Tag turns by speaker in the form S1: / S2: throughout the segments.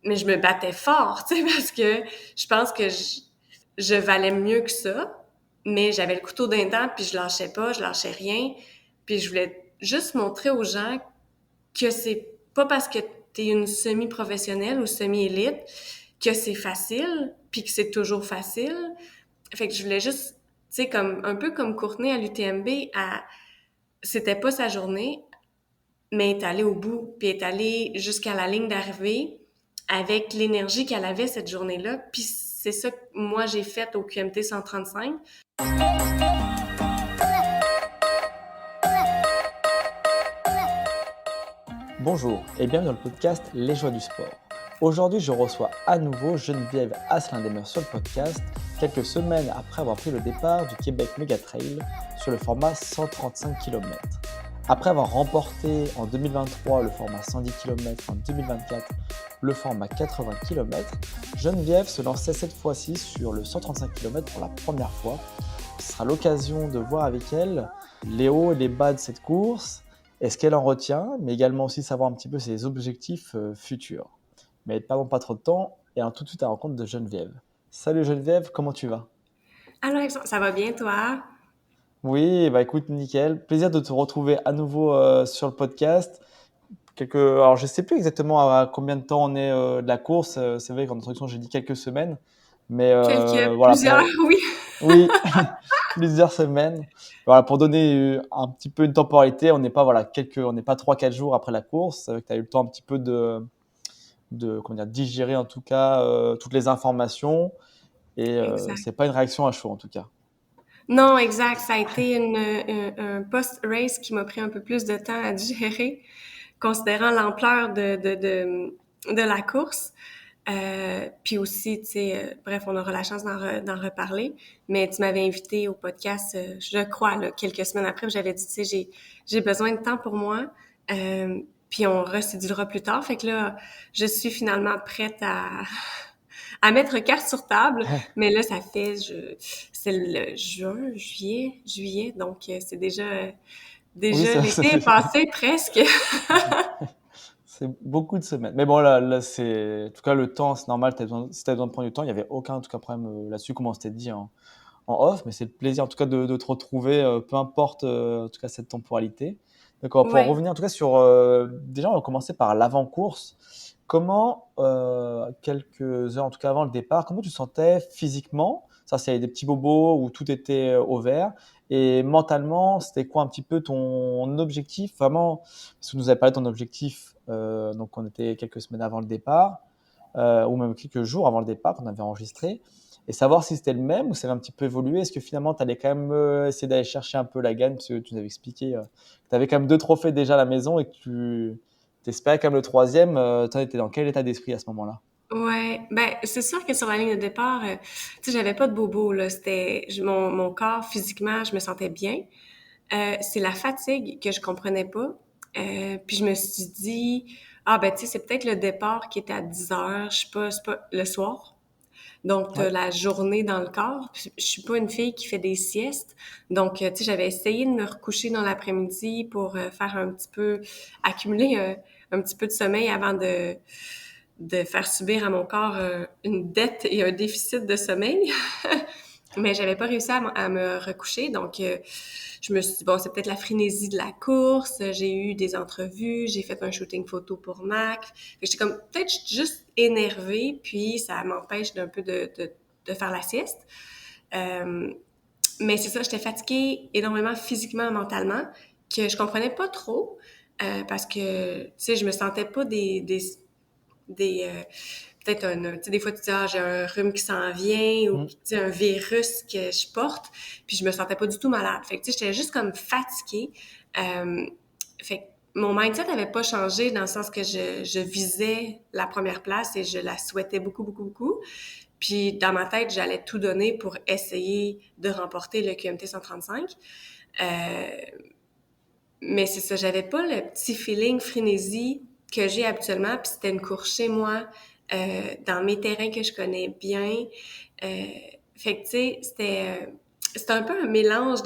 S1: mais je me battais fort, tu sais, parce que je pense que je valais mieux que ça, mais j'avais le couteau d'un dent, puis je lâchais rien, puis je voulais juste montrer aux gens que c'est pas parce que t'es une semi-professionnelle ou semi-élite que c'est facile, puis que c'est toujours facile. Fait que je voulais juste, tu sais, comme un peu comme Courtney à l'UTMB, c'était pas sa journée, mais elle est allée au bout, puis elle est allée jusqu'à la ligne d'arrivée avec l'énergie qu'elle avait cette journée-là. Puis c'est ça que moi j'ai fait au QMT 135.
S2: Bonjour et bienvenue dans le podcast Les Joies du Sport. Aujourd'hui, je reçois à nouveau Geneviève Asselin-Demers sur le podcast, quelques semaines après avoir pris le départ du Québec Méga Trail sur le format 135 km. Après avoir remporté en 2023 le format 110 km, en 2024 le format 80 km, Geneviève se lançait cette fois-ci sur le 135 km pour la première fois. Ce sera l'occasion de voir avec elle les hauts et les bas de cette course, et ce qu'elle en retient, mais également aussi savoir un petit peu ses objectifs futurs. Mais perdons pas trop de temps et allons tout de suite à la rencontre de Geneviève. Salut Geneviève, comment tu vas?
S1: Alors, Alexandre, ça va bien, toi?
S2: Oui, bah écoute, nickel. Plaisir de te retrouver à nouveau sur le podcast. Alors, je sais plus exactement à combien de temps on est de la course. C'est vrai qu'en introduction, j'ai dit quelques semaines. Mais voilà,
S1: Plusieurs, oui.
S2: oui, plusieurs semaines. Voilà, pour donner un petit peu une temporalité, on n'est pas, on n'est pas 3-4 jours après la course. C'est vrai que tu as eu le temps un petit peu comment dire, digérer en tout cas toutes les informations. Et
S1: Exact.
S2: c'est pas une réaction à chaud en tout cas.
S1: Non, exact. Ça a été un post-race qui m'a pris un peu plus de temps à digérer, considérant l'ampleur de la course. Puis aussi, tu sais, bref, on aura la chance d'en reparler. Mais tu m'avais invité au podcast, je crois, là, quelques semaines après, j'avais dit, tu sais, j'ai besoin de temps pour moi. Puis on recidulera plus tard. Fait que là, je suis finalement prête à mettre carte sur table. Mais là, c'est le juillet. Donc, c'est
S2: Oui,
S1: déjà l'été est passé presque.
S2: c'est beaucoup de semaines. Mais bon, là c'est, en tout cas, le temps, c'est normal. Si tu as besoin de prendre du temps, il n'y avait aucun en tout cas, problème là-dessus, comme on s'était dit en off. Mais c'est le plaisir en tout cas de te retrouver, peu importe en tout cas cette temporalité. Donc, on va pouvoir
S1: Ouais.
S2: revenir en tout cas sur. Déjà, on va commencer par l'avant-course. Comment, quelques heures en tout cas avant le départ, comment tu te sentais physiquement? Ça, c'est des petits bobos où tout était au vert. Et mentalement, c'était quoi un petit peu ton objectif? Vraiment, parce que tu nous avais parlé de ton objectif, donc on était quelques semaines avant le départ, ou même quelques jours avant le départ qu'on avait enregistré, et savoir si c'était le même ou ça avait un petit peu évolué. Est-ce que finalement, tu allais quand même essayer d'aller chercher un peu la gagne, parce que tu nous avais expliqué que tu avais quand même 2 trophées déjà à la maison et que tu espérais quand même le troisième. Tu étais dans quel état d'esprit à ce moment-là?
S1: Ouais, ben c'est sûr que sur la ligne de départ, tu sais, j'avais pas de bobo là. Mon corps physiquement, je me sentais bien. C'est la fatigue que je comprenais pas. Puis je me suis dit, ah ben tu sais, c'est peut-être le départ qui était à 10 heures. Je sais pas, c'est pas le soir. Donc, t'as
S2: Ouais.
S1: la journée dans le corps. Puis, je suis pas une fille qui fait des siestes. Donc, tu sais, j'avais essayé de me recoucher dans l'après-midi pour faire un petit peu, accumuler un petit peu de sommeil avant de faire subir à mon corps une dette et un déficit de sommeil. Mais j'avais pas réussi à me recoucher, donc je me suis dit, bon, c'est peut-être la frénésie de la course, j'ai eu des entrevues, j'ai fait un shooting photo pour Mac. Fait que j'étais comme, peut-être juste énervée, puis ça m'empêche d'un peu de faire la sieste. Euh, mais c'est ça, j'étais fatiguée énormément physiquement, mentalement, que je comprenais pas trop, parce que, tu sais, je me sentais pas peut-être tu sais, des fois tu dis, ah, j'ai un rhume qui s'en vient ou,
S2: Mm.
S1: tu sais, un virus que je porte, puis je me sentais pas du tout malade. Fait que, tu sais, j'étais juste comme fatiguée. Fait que mon mindset n'avait pas changé dans le sens que je visais la première place et je la souhaitais beaucoup, beaucoup, beaucoup. Puis dans ma tête, j'allais tout donner pour essayer de remporter le QMT 135. Euh, mais c'est ça, j'avais pas le petit feeling frénésie que j'ai habituellement, puis c'était une course chez moi, dans mes terrains que je connais bien. Euh, fait que, tu sais, c'était un peu un mélange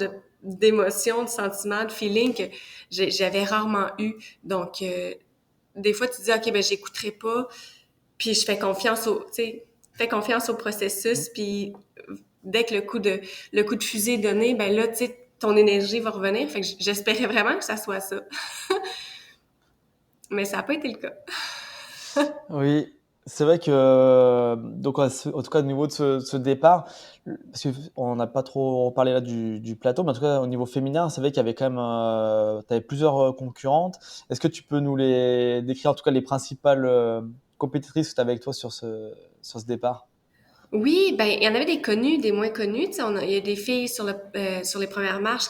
S1: d'émotions, de sentiments, de feelings que j'avais rarement eu. Donc, des fois, tu te dis, OK, ben j'écouterai pas, Puis je fais confiance tu sais, fais confiance au processus, puis dès que le coup de fusée est donné, ben là, tu sais, ton énergie va revenir. Fait que j'espérais vraiment que ça soit ça. Mais ça n'a pas été le cas.
S2: Oui, c'est vrai que donc en tout cas au niveau de ce départ, parce qu'on n'a pas trop reparlé là du plateau, mais en tout cas au niveau féminin, c'est vrai qu'il y avait quand même, tu avais plusieurs concurrentes. Est-ce que tu peux nous les décrire, en tout cas les principales compétitrices que tu avais avec toi sur ce départ?
S1: Oui, ben il y en avait des connus, des moins connus. Tu sais, il y a des filles sur les premières marches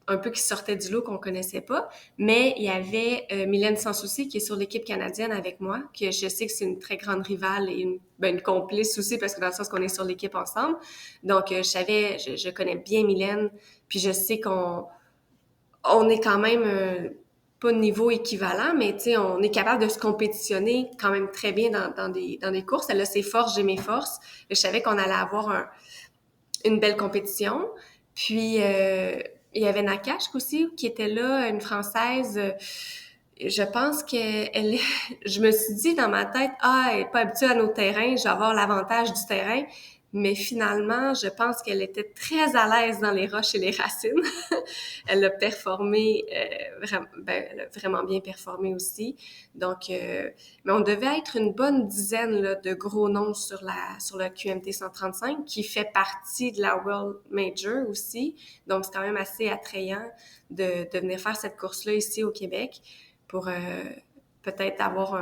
S1: un peu qui sortaient du lot qu'on connaissait pas. Mais il y avait Mylène Sans Souci qui est sur l'équipe canadienne avec moi, que je sais que c'est une très grande rivale et une complice aussi parce que dans le sens qu'on est sur l'équipe ensemble. Donc je connais bien Mylène, puis je sais on est quand même pas de niveau équivalent, mais tu sais, on est capable de se compétitionner quand même très bien dans des courses. Elle a ses forces, j'ai mes forces. Je savais qu'on allait avoir une belle compétition. Puis, il y avait Nakash aussi, qui était là, une Française. Je pense je me suis dit dans ma tête, elle est pas habituée à nos terrains, je vais avoir l'avantage du terrain. Mais finalement, je pense qu'elle était très à l'aise dans les roches et les racines. Elle a performé, elle a vraiment bien performé aussi. Donc, mais on devait être une bonne dizaine là, de gros noms sur le QMT 135 qui fait partie de la World Major aussi. Donc, c'est quand même assez attrayant de venir faire cette course-là ici au Québec pour peut-être avoir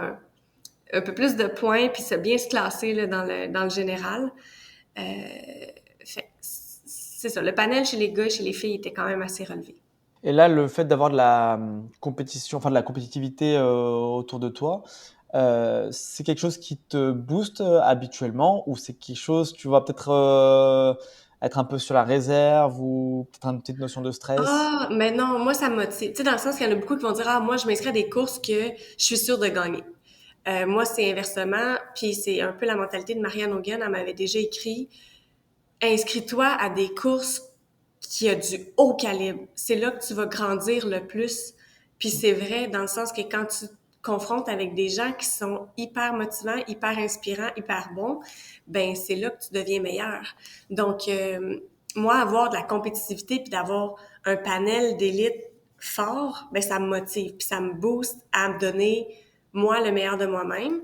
S1: un peu plus de points puis bien se classer là, dans le général. Euh, c'est ça. Le panel chez les gars et chez les filles était quand même assez relevé.
S2: Et là, le fait d'avoir de la compétition, enfin de la compétitivité autour de toi, c'est quelque chose qui te booste habituellement ou c'est quelque chose, tu vas peut-être être un peu sur la réserve ou peut-être une petite notion de stress?
S1: Ah, mais non, moi, ça me motive. Tu sais, dans le sens qu'il y en a beaucoup qui vont dire, moi, je m'inscris à des courses que je suis sûre de gagner. Moi, c'est inversement, puis c'est un peu la mentalité de Marianne Hogan. Elle m'avait déjà écrit, inscris-toi à des courses qui a du haut calibre. C'est là que tu vas grandir le plus. Puis c'est vrai dans le sens que quand tu te confrontes avec des gens qui sont hyper motivants, hyper inspirants, hyper bons, ben c'est là que tu deviens meilleur. Donc moi avoir de la compétitivité puis d'avoir un panel d'élite fort, ben ça me motive puis ça me booste à me donner moi le meilleur de moi-même.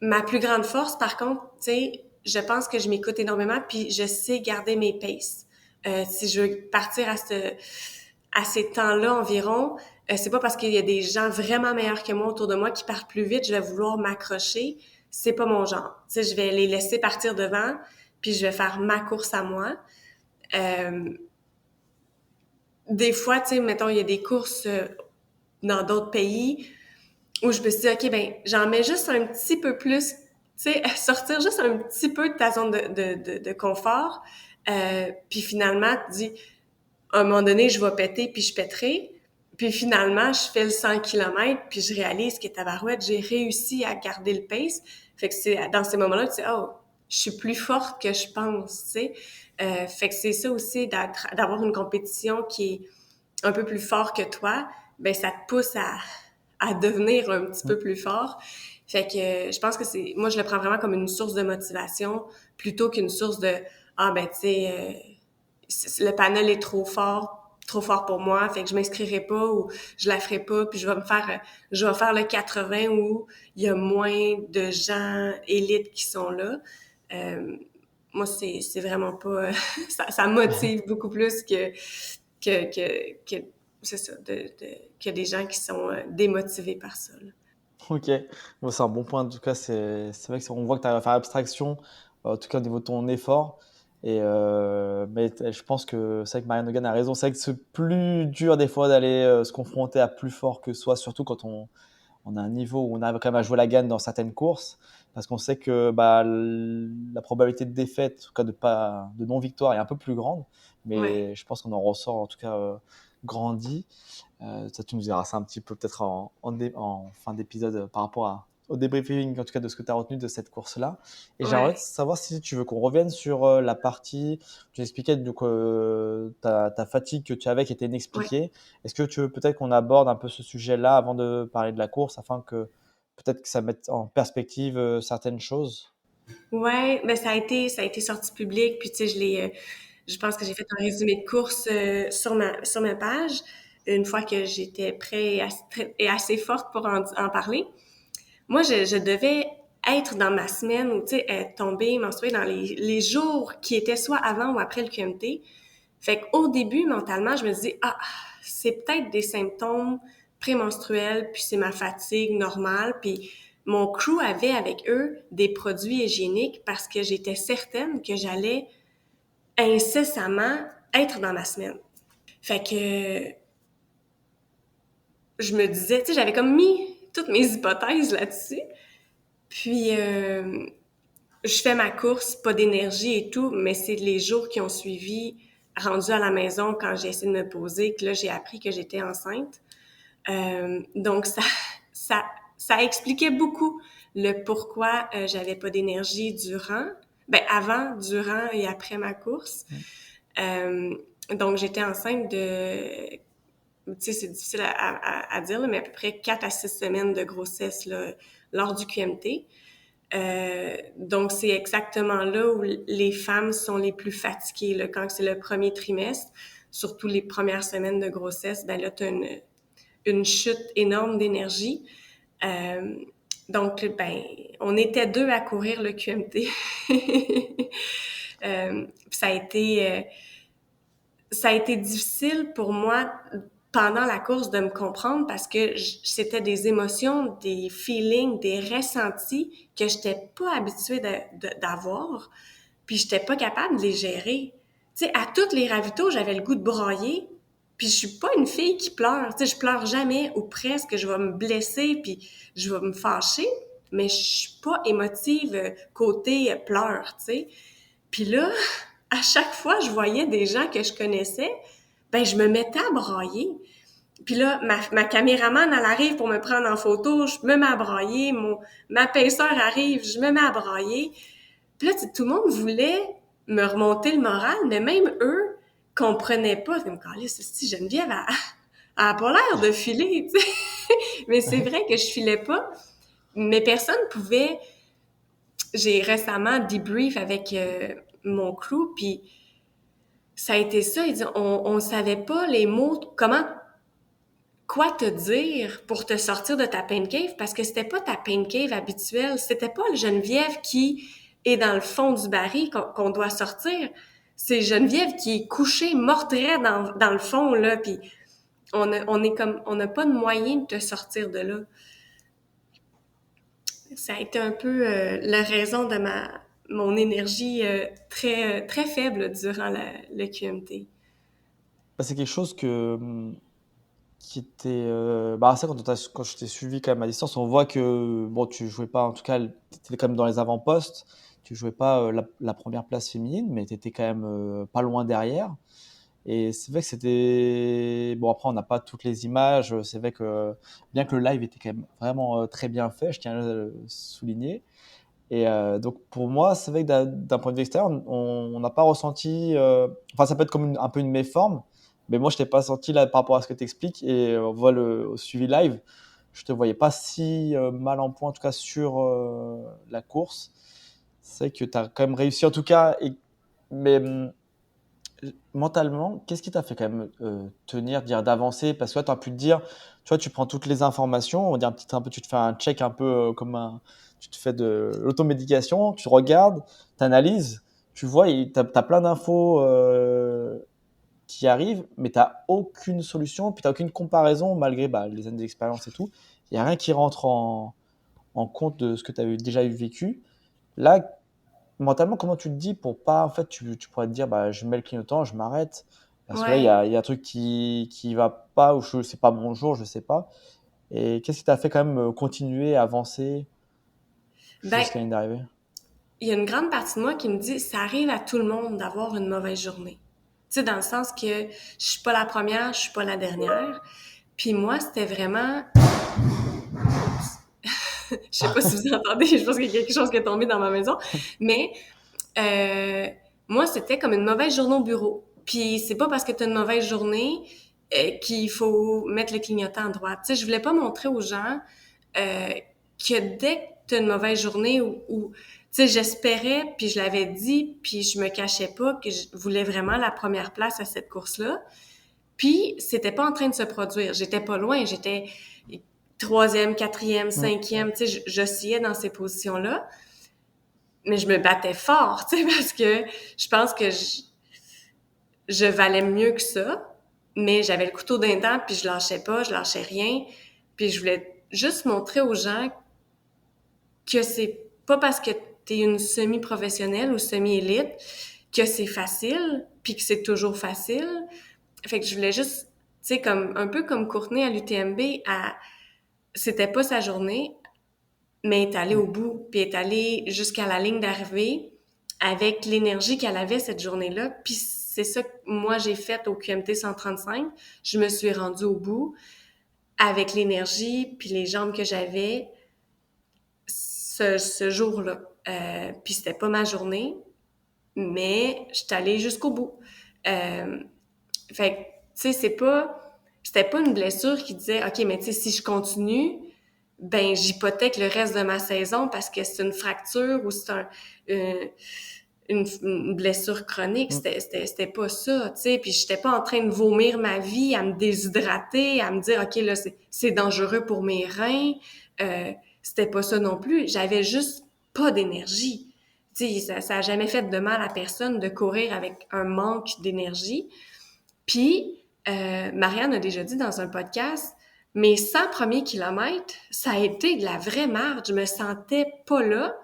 S1: Ma plus grande force, par contre, tu sais, je pense que je m'écoute énormément, puis je sais garder mes paces. Si je veux partir à ces temps-là environ, c'est pas parce qu'il y a des gens vraiment meilleurs que moi autour de moi qui partent plus vite, je vais vouloir m'accrocher. C'est pas mon genre. Tu sais, je vais les laisser partir devant, puis je vais faire ma course à moi. Euh, des fois, tu sais, mettons, il y a des courses dans d'autres pays où je me suis dit, OK, ben, j'en mets juste un petit peu plus, tu sais, sortir juste un petit peu de ta zone de confort. Puis finalement, tu dis, à un moment donné, je vais péter, puis je pèterai. Puis finalement, je fais le 100 km, puis je réalise que tabarouette, j'ai réussi à garder le pace. Fait que c'est dans ces moments-là, tu sais, je suis plus forte que je pense, tu sais. Fait que c'est ça aussi, d'avoir une compétition qui est un peu plus fort que toi, ben ça te pousse à devenir un petit peu plus fort. Fait que je pense que moi je le prends vraiment comme une source de motivation plutôt qu'une source de ben tu sais le panel est trop fort pour moi, fait que je m'inscrirai pas ou je la ferai pas, puis je vais faire le 80 où il y a moins de gens élites qui sont là. Euh, moi c'est vraiment pas ça me motive beaucoup plus que c'est ça, que des gens qui sont démotivés par ça. Là.
S2: Ok, bon, c'est un bon point. En tout cas, c'est vrai que on voit que tu arrives à faire abstraction, en tout cas au niveau de ton effort. Je pense que c'est vrai que Marianne Hogan a raison. C'est vrai que c'est plus dur des fois d'aller se confronter à plus fort que soi, surtout quand on a un niveau où on arrive quand même à jouer la gagne dans certaines courses, parce qu'on sait que bah, la probabilité de défaite, en tout cas de non-victoire, est un peu plus grande.
S1: Ouais.
S2: Mais je pense qu'on en ressort en tout cas grandi. Ça, tu nous diras ça un petit peu peut-être en fin d'épisode par rapport au débriefing, en tout cas de ce que tu as retenu de cette course-là. Et j'aimerais
S1: Ouais.
S2: savoir si tu veux qu'on revienne sur la partie, tu expliquais donc, ta fatigue que tu avais qui était
S1: Ouais.
S2: inexpliquée. Est-ce que tu veux peut-être qu'on aborde un peu ce sujet-là avant de parler de la course afin que peut-être que ça met en perspective certaines choses.
S1: Ouais, ben ça a été sorti public, puis tu sais, je pense que j'ai fait un résumé de course sur ma page une fois que j'étais prêt et assez forte pour en parler. Moi, je devais être dans ma semaine ou, tu sais, tomber, menstruer dans les jours qui étaient soit avant ou après le QMT. Fait qu'au début, mentalement, je me disais, ah, c'est peut-être des symptômes prémenstruels, puis c'est ma fatigue normale, puis mon crew avait avec eux des produits hygiéniques parce que j'étais certaine que j'allais incessamment être dans ma semaine. Fait que je me disais, tu sais, j'avais comme mis toutes mes hypothèses là-dessus. Puis, je fais ma course, pas d'énergie et tout, mais c'est les jours qui ont suivi, rendu à la maison, quand j'ai essayé de me poser, que là, j'ai appris que j'étais enceinte. Donc, ça, ça expliquait beaucoup le pourquoi j'avais pas d'énergie avant, durant et après ma course. Euh, donc, j'étais enceinte de, tu sais, c'est difficile à dire, là, mais à peu près 4 à 6 semaines de grossesse là, lors du QMT. Donc, c'est exactement là où les femmes sont les plus fatiguées. Là, quand c'est le premier trimestre, surtout les premières semaines de grossesse, ben là, tu as une chute énorme d'énergie. Euh, donc, ben, on était deux à courir le QMT. Ça a été difficile pour moi pendant la course de me comprendre parce que c'était des émotions, des feelings, des ressentis que j'étais pas habituée d'avoir, puis j'étais pas capable de les gérer. Tu sais, à toutes les ravitaux, j'avais le goût de brailler, puis je suis pas une fille qui pleure. Tu sais, je pleure jamais ou presque. Je vais me blesser puis je vais me fâcher, mais je suis pas émotive côté pleurs, tu sais. Puis là, à chaque fois je voyais des gens que je connaissais, ben je me mettais à brailler. Puis là, ma caméraman, elle arrive pour me prendre en photo, je me mets à brailler. Ma paisseur arrive, je me mets à brailler. Puis là, tout le monde voulait me remonter le moral, mais même eux comprenaient pas. Comme, calisse, si Geneviève, elle a pas l'air de filer, tu sais. Mais c'est vrai que je filais pas. Mais personne pouvait. J'ai récemment debrief avec mon crew, puis ça a été ça. Ils disent, on savait pas les mots, quoi te dire pour te sortir de ta pain cave, parce que c'était pas ta pain cave habituelle. C'était pas le Geneviève qui est dans le fond du baril qu'on doit sortir. C'est Geneviève qui est couchée, mortrait dans le fond, là, puis on n'a pas de moyen de te sortir de là. Ça a été un peu la raison de mon énergie très faible durant le QMT.
S2: Bah, c'est quelque chose qui était. Bah, ça, quand je t'ai suivi quand même à distance, on voit que bon, tu jouais pas, en tout cas, tu étais quand même dans les avant-postes. Tu jouais pas la première place féminine, mais tu étais quand même pas loin derrière. Et c'est vrai que c'était. Bon, après, on n'a pas toutes les images. C'est vrai que bien que le live était quand même vraiment très bien fait, je tiens à le souligner. Et donc, pour moi, c'est vrai que d'un point de vue extérieur, on n'a pas ressenti. Enfin, ça peut être comme un peu une méforme, mais moi, je t'ai pas senti là par rapport à ce que tu expliques. Et on voit au suivi live, je te voyais pas si mal en point, en tout cas sur la course. C'est vrai que tu as quand même réussi, en tout cas. Mais mentalement, qu'est-ce qui t'a fait quand même tenir, dire d'avancer? Parce que tu as pu te dire, tu vois, tu prends toutes les informations, on va dire un peu, tu te fais un check un peu tu te fais de l'automédication, tu regardes, tu analyses, tu vois, tu as plein d'infos qui arrivent, mais tu n'as aucune solution, puis tu n'as aucune comparaison malgré bah, les années d'expérience et tout. Il n'y a rien qui rentre en compte de ce que tu as déjà eu vécu. Là, mentalement, comment tu te dis pour pas, en fait, tu pourrais te dire, bah, je mets le clignotant, je m'arrête, parce que là,
S1: Ouais.
S2: il y a un truc qui va pas, ou c'est pas mon jour, je sais pas. Et qu'est-ce qui t'a fait quand même continuer, avancer
S1: Ben,
S2: jusqu'à l'année d'arrivée?
S1: il y a une grande partie de moi qui me dit, ça arrive à tout le monde d'avoir une mauvaise journée. Tu sais, dans le sens que je suis pas la première, je suis pas la dernière. Puis moi, c'était vraiment, je sais pas si vous entendez, je pense qu'il y a quelque chose qui est tombé dans ma maison, mais euh, moi, c'était comme une mauvaise journée au bureau. Puis c'est pas parce que tu as une mauvaise journée qu'il faut mettre le clignotant à droite. Tu sais, je voulais pas montrer aux gens euh, que dès que t'as une mauvaise journée ou tu sais, j'espérais, puis je l'avais dit, puis je me cachais pas que je voulais vraiment la première place à cette course-là. Puis, c'était pas en train de se produire. J'étais pas loin. J'étais troisième, quatrième, cinquième. Tu sais, j'oscillais dans ces positions-là. Mais je me battais fort, tu sais, parce que je pense que je valais mieux que ça. Mais j'avais le couteau d'un dent, puis je lâchais rien. Puis je voulais juste montrer aux gens que c'est pas parce que t'es une semi-professionnelle ou semi-élite que c'est facile, puis que c'est toujours facile. Fait que je voulais juste, tu sais, comme un peu comme Courtney à l'UTMB, c'était pas sa journée, mais elle est allée au bout, puis elle est allée jusqu'à la ligne d'arrivée avec l'énergie qu'elle avait cette journée-là. Puis c'est ça que moi j'ai fait au QMT 135. Je me suis rendue au bout avec l'énergie puis les jambes que j'avais ce jour-là. Puis c'était pas ma journée, mais j'étais allée jusqu'au bout. Fait que, tu sais, c'était pas une blessure qui disait, OK, mais tu sais, si je continue, ben, j'hypothèque le reste de ma saison parce que c'est une fracture ou c'est une blessure chronique. C'était pas ça, tu sais. Puis j'étais pas en train de vomir ma vie, à me déshydrater, à me dire, OK, là, c'est dangereux pour mes reins. C'était pas ça non plus. J'avais juste pas d'énergie. Tu sais, ça a jamais fait de mal à personne de courir avec un manque d'énergie. Puis, Marianne a déjà dit dans un podcast, mes 100 premiers kilomètres, ça a été de la vraie marge. Je me sentais pas là.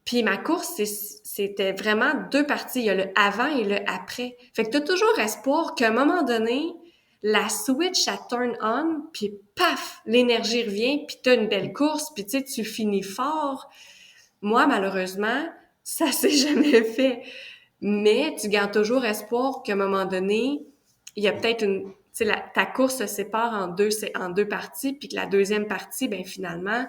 S1: Puis ma course, c'était vraiment deux parties. Il y a le avant et le après. Fait que t'as toujours espoir qu'à un moment donné, la switch, elle turn on, puis paf, l'énergie revient, puis t'as une belle course, puis tu sais, tu finis fort. Moi, malheureusement, ça s'est jamais fait. Mais tu gardes toujours espoir qu'à un moment donné, il y a peut-être tu sais, ta course se sépare en deux parties, puis que la deuxième partie, ben finalement,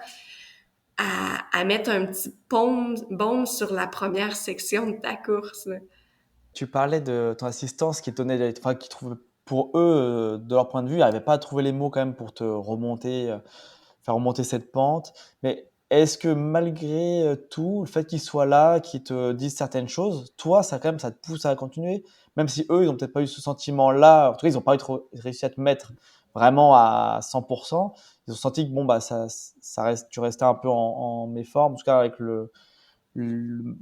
S1: à mettre un petit baume sur la première section de ta course, là.
S2: Tu parlais de ton assistance qui donnait, enfin, qui trouvait, pour eux, de leur point de vue, ils n'arrivaient pas à trouver les mots quand même pour te remonter, faire remonter cette pente. Mais est-ce que malgré tout, le fait qu'ils soient là, qu'ils te disent certaines choses, toi, ça quand même, ça te pousse à continuer, même si eux, ils n'ont peut-être pas eu ce sentiment-là. En tout cas, ils n'ont pas réussi à te mettre vraiment à 100%. Ils ont senti que bon, bah, ça reste, tu restais un peu en méforme, en tout cas avec le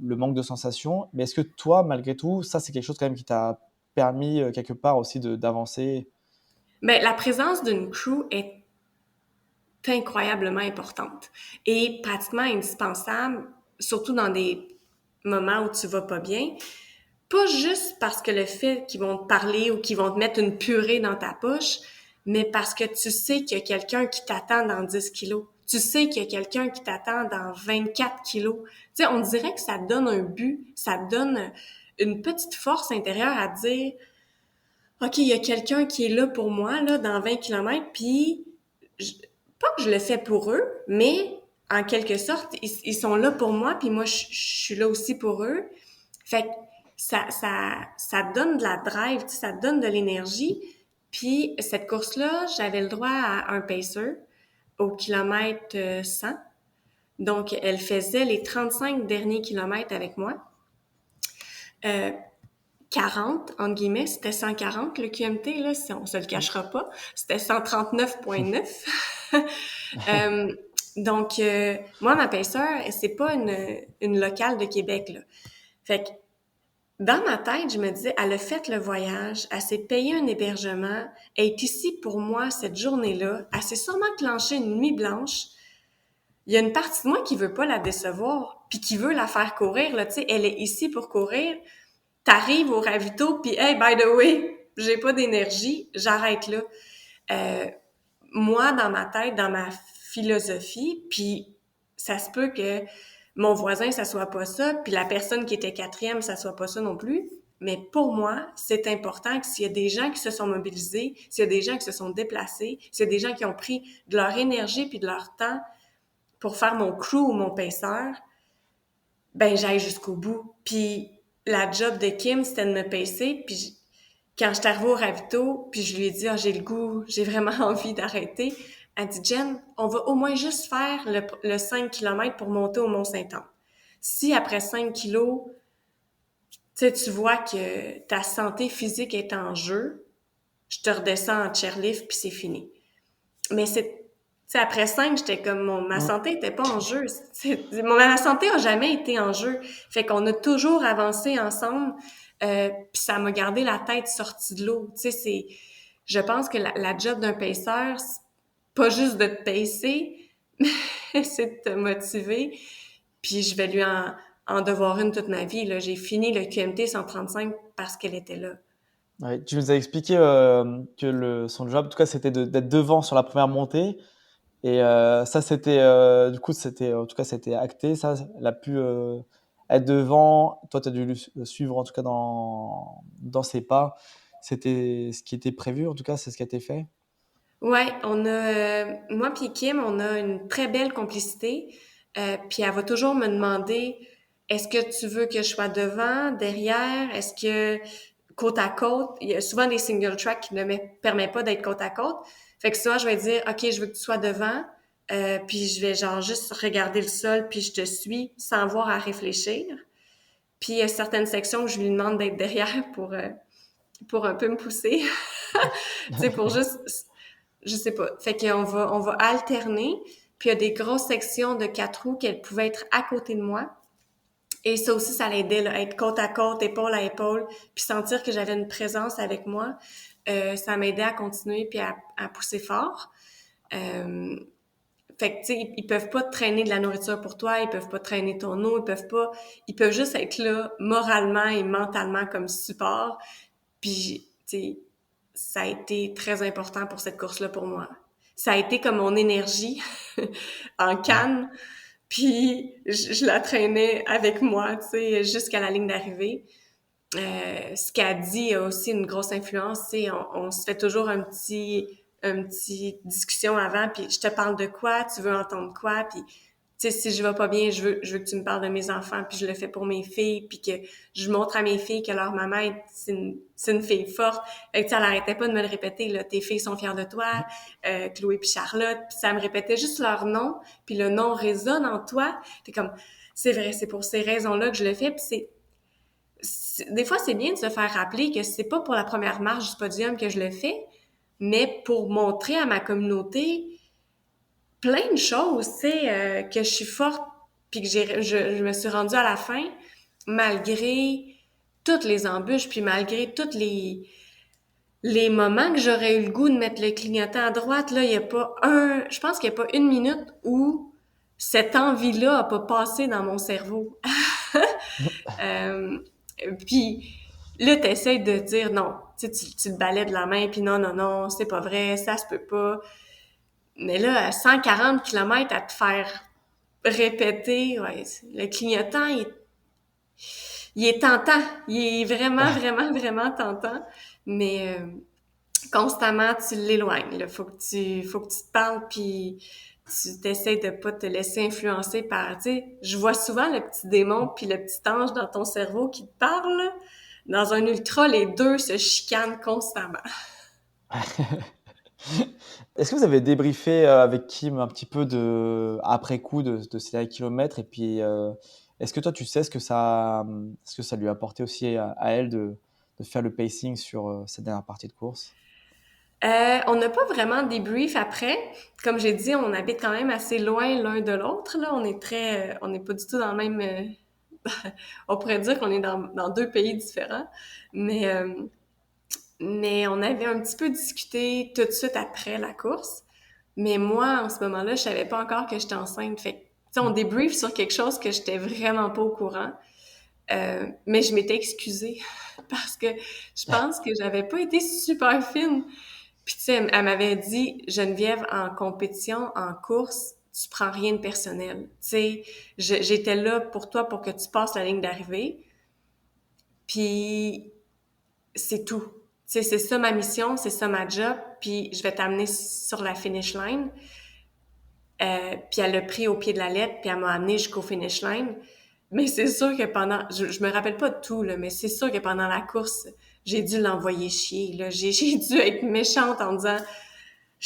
S2: manque de sensations. Mais est-ce que toi, malgré tout, ça, c'est quelque chose quand même qui t'a permis quelque part aussi d'avancer?
S1: Mais la présence d'une crew est incroyablement importante et pratiquement indispensable, surtout dans des moments où tu vas pas bien. Pas juste parce que le fait qu'ils vont te parler ou qu'ils vont te mettre une purée dans ta poche, mais parce que tu sais qu'il y a quelqu'un qui t'attend dans 10 kilos. Tu sais qu'il y a quelqu'un qui t'attend dans 24 kilos. Tu sais, on dirait que ça te donne un but, ça te donne une petite force intérieure à dire, OK, il y a quelqu'un qui est là pour moi, là, dans 20 kilomètres, puis pas que je le fais pour eux, mais en quelque sorte, ils sont là pour moi, puis moi, je suis là aussi pour eux. Fait que ça donne de la drive, tu sais, ça donne de l'énergie. Puis cette course-là, j'avais le droit à un pacer au kilomètre 100. Donc, elle faisait les 35 derniers kilomètres avec moi. 40, entre guillemets, c'était 140 le QMT, là, si on se le cachera pas. C'était 139,9. Donc, moi, ma pacer, c'est pas une locale de Québec, là. Fait que dans ma tête, je me disais, elle a fait le voyage, elle s'est payé un hébergement, elle est ici pour moi cette journée-là, elle s'est sûrement clenchée une nuit blanche. Il y a une partie de moi qui veut pas la décevoir, puis qui veut la faire courir, là, tu sais, elle est ici pour courir. T'arrives au ravito, puis hey, by the way, j'ai pas d'énergie, j'arrête là. Moi, dans ma tête, dans ma philosophie, puis ça se peut que mon voisin, ça soit pas ça, puis la personne qui était quatrième, ça soit pas ça non plus. Mais pour moi, c'est important que s'il y a des gens qui se sont mobilisés, s'il y a des gens qui se sont déplacés, s'il y a des gens qui ont pris de leur énergie puis de leur temps pour faire mon crew ou mon pacer, ben j'aille jusqu'au bout. Puis la job de Kim, c'était de me pacer, puis quand je suis arrivée au ravito, puis je lui ai dit, j'ai le goût, j'ai vraiment envie d'arrêter, Elle dit, Jen, on va au moins juste faire le 5 km pour monter au Mont-Saint-Anne. Si après 5 kilos, tu vois que ta santé physique est en jeu, je te redescends en chairlift puis c'est fini. Mais après 5, j'étais comme, ma
S2: Mm.
S1: santé était pas en jeu. Ma santé a jamais été en jeu. Fait qu'on a toujours avancé ensemble, puis ça m'a gardé la tête sortie de l'eau. Je pense que la job d'un paceur, c'est pas juste de te pacer, mais c'est de te motiver. Puis je vais lui en devoir une toute ma vie, là. J'ai fini le QMT 135 parce qu'elle était là.
S2: Ouais, tu nous as expliqué que son job, en tout cas, c'était d'être devant sur la première montée. Et ça, c'était du coup, c'était en tout cas, c'était acté. Ça, elle a pu être devant. Toi, tu as dû le suivre en tout cas dans ses pas. C'était ce qui était prévu. En tout cas, c'est ce qui a été fait.
S1: Ouais, moi puis Kim, on a une très belle complicité. Puis elle va toujours me demander, est-ce que tu veux que je sois devant, derrière, est-ce que côte à côte? Il y a souvent des single tracks qui ne me permettent pas d'être côte à côte. Fait que souvent, je vais dire, OK, je veux que tu sois devant, puis je vais genre juste regarder le sol, puis je te suis sans avoir à réfléchir. Puis il y a certaines sections où je lui demande d'être derrière pour un peu me pousser. Tu sais, pour juste, je sais pas. Fait on va alterner. Puis il y a des grosses sections de 4 roues qu'elle pouvait être à côté de moi. Et ça aussi, ça l'aidait, là, être côte à côte, épaule à épaule, puis sentir que j'avais une présence avec moi. Ça m'aidait à continuer puis à pousser fort. Euh, Fait que, tu sais, ils peuvent pas te traîner de la nourriture pour toi, ils peuvent pas te traîner ton eau, ils peuvent juste être là moralement et mentalement comme support. Puis, tu sais, ça a été très important pour cette course-là pour moi. Ça a été comme mon énergie en canne, puis je la traînais avec moi, tu sais, jusqu'à la ligne d'arrivée. Ce qu'elle dit a aussi une grosse influence, tu sais, on se fait toujours un petit discussion avant, puis je te parle de quoi, tu veux entendre quoi, puis tu sais, si je vais pas bien, je veux que tu me parles de mes enfants, puis je le fais pour mes filles, puis que je montre à mes filles que leur maman, c'est une fille forte. Fait que, tu sais, elle arrêtait pas de me le répéter, là, tes filles sont fières de toi, Chloé puis Charlotte, puis ça me répétait juste leur nom, puis le nom résonne en toi. T'es comme, c'est vrai, c'est pour ces raisons-là que je le fais, puis des fois, c'est bien de se faire rappeler que c'est pas pour la première marche du podium que je le fais, mais pour montrer à ma communauté plein de choses, tu sais, que je suis forte, puis que je me suis rendue à la fin, malgré toutes les embûches, puis malgré les moments que j'aurais eu le goût de mettre le clignotant à droite, là, il y a pas je pense qu'il y a pas une minute où cette envie-là a pas passé dans mon cerveau. Euh, Puis là, t'essayes de dire non. Tu te balais de la main, puis non, non, non, c'est pas vrai, ça se peut pas. Mais là, à 140 km à te faire répéter, ouais, le clignotant, il est tentant. Il est vraiment, vraiment, vraiment tentant. Mais constamment, tu l'éloignes. Là. Faut que tu te parles, puis tu t'essaies de pas te laisser influencer par, tu sais, je vois souvent le petit démon puis le petit ange dans ton cerveau qui te parle. Là. Dans un ultra, les deux se chicanent constamment.
S2: Est-ce que vous avez débriefé avec Kim un petit peu après coup de ces derniers kilomètres? Et puis, est-ce que toi, tu sais ce que ça lui a apporté aussi à elle de faire le pacing sur cette dernière partie de course?
S1: On n'a pas vraiment de débrief après. Comme j'ai dit, on habite quand même assez loin l'un de l'autre. Là, on n'est pas du tout dans le même. On pourrait dire qu'on est dans deux pays différents, mais euh, mais on avait un petit peu discuté tout de suite après la course. Mais moi, en ce moment-là, je savais pas encore que j'étais enceinte. Fait que, tu sais, on débrief sur quelque chose que j'étais vraiment pas au courant. Mais je m'étais excusée parce que je pense que j'avais pas été super fine. Puis tu sais, elle m'avait dit, Geneviève, en compétition, en course, tu prends rien de personnel. Tu sais, j'étais là pour toi pour que tu passes la ligne d'arrivée. Puis c'est tout. Tu sais, c'est ça ma mission, c'est ça ma job. Puis je vais t'amener sur la finish line. Puis elle l'a pris au pied de la lettre, puis elle m'a amené jusqu'au finish line. Mais c'est sûr que je me rappelle pas de tout, là, mais c'est sûr que pendant la course, j'ai dû l'envoyer chier, là. J'ai dû être méchante en disant,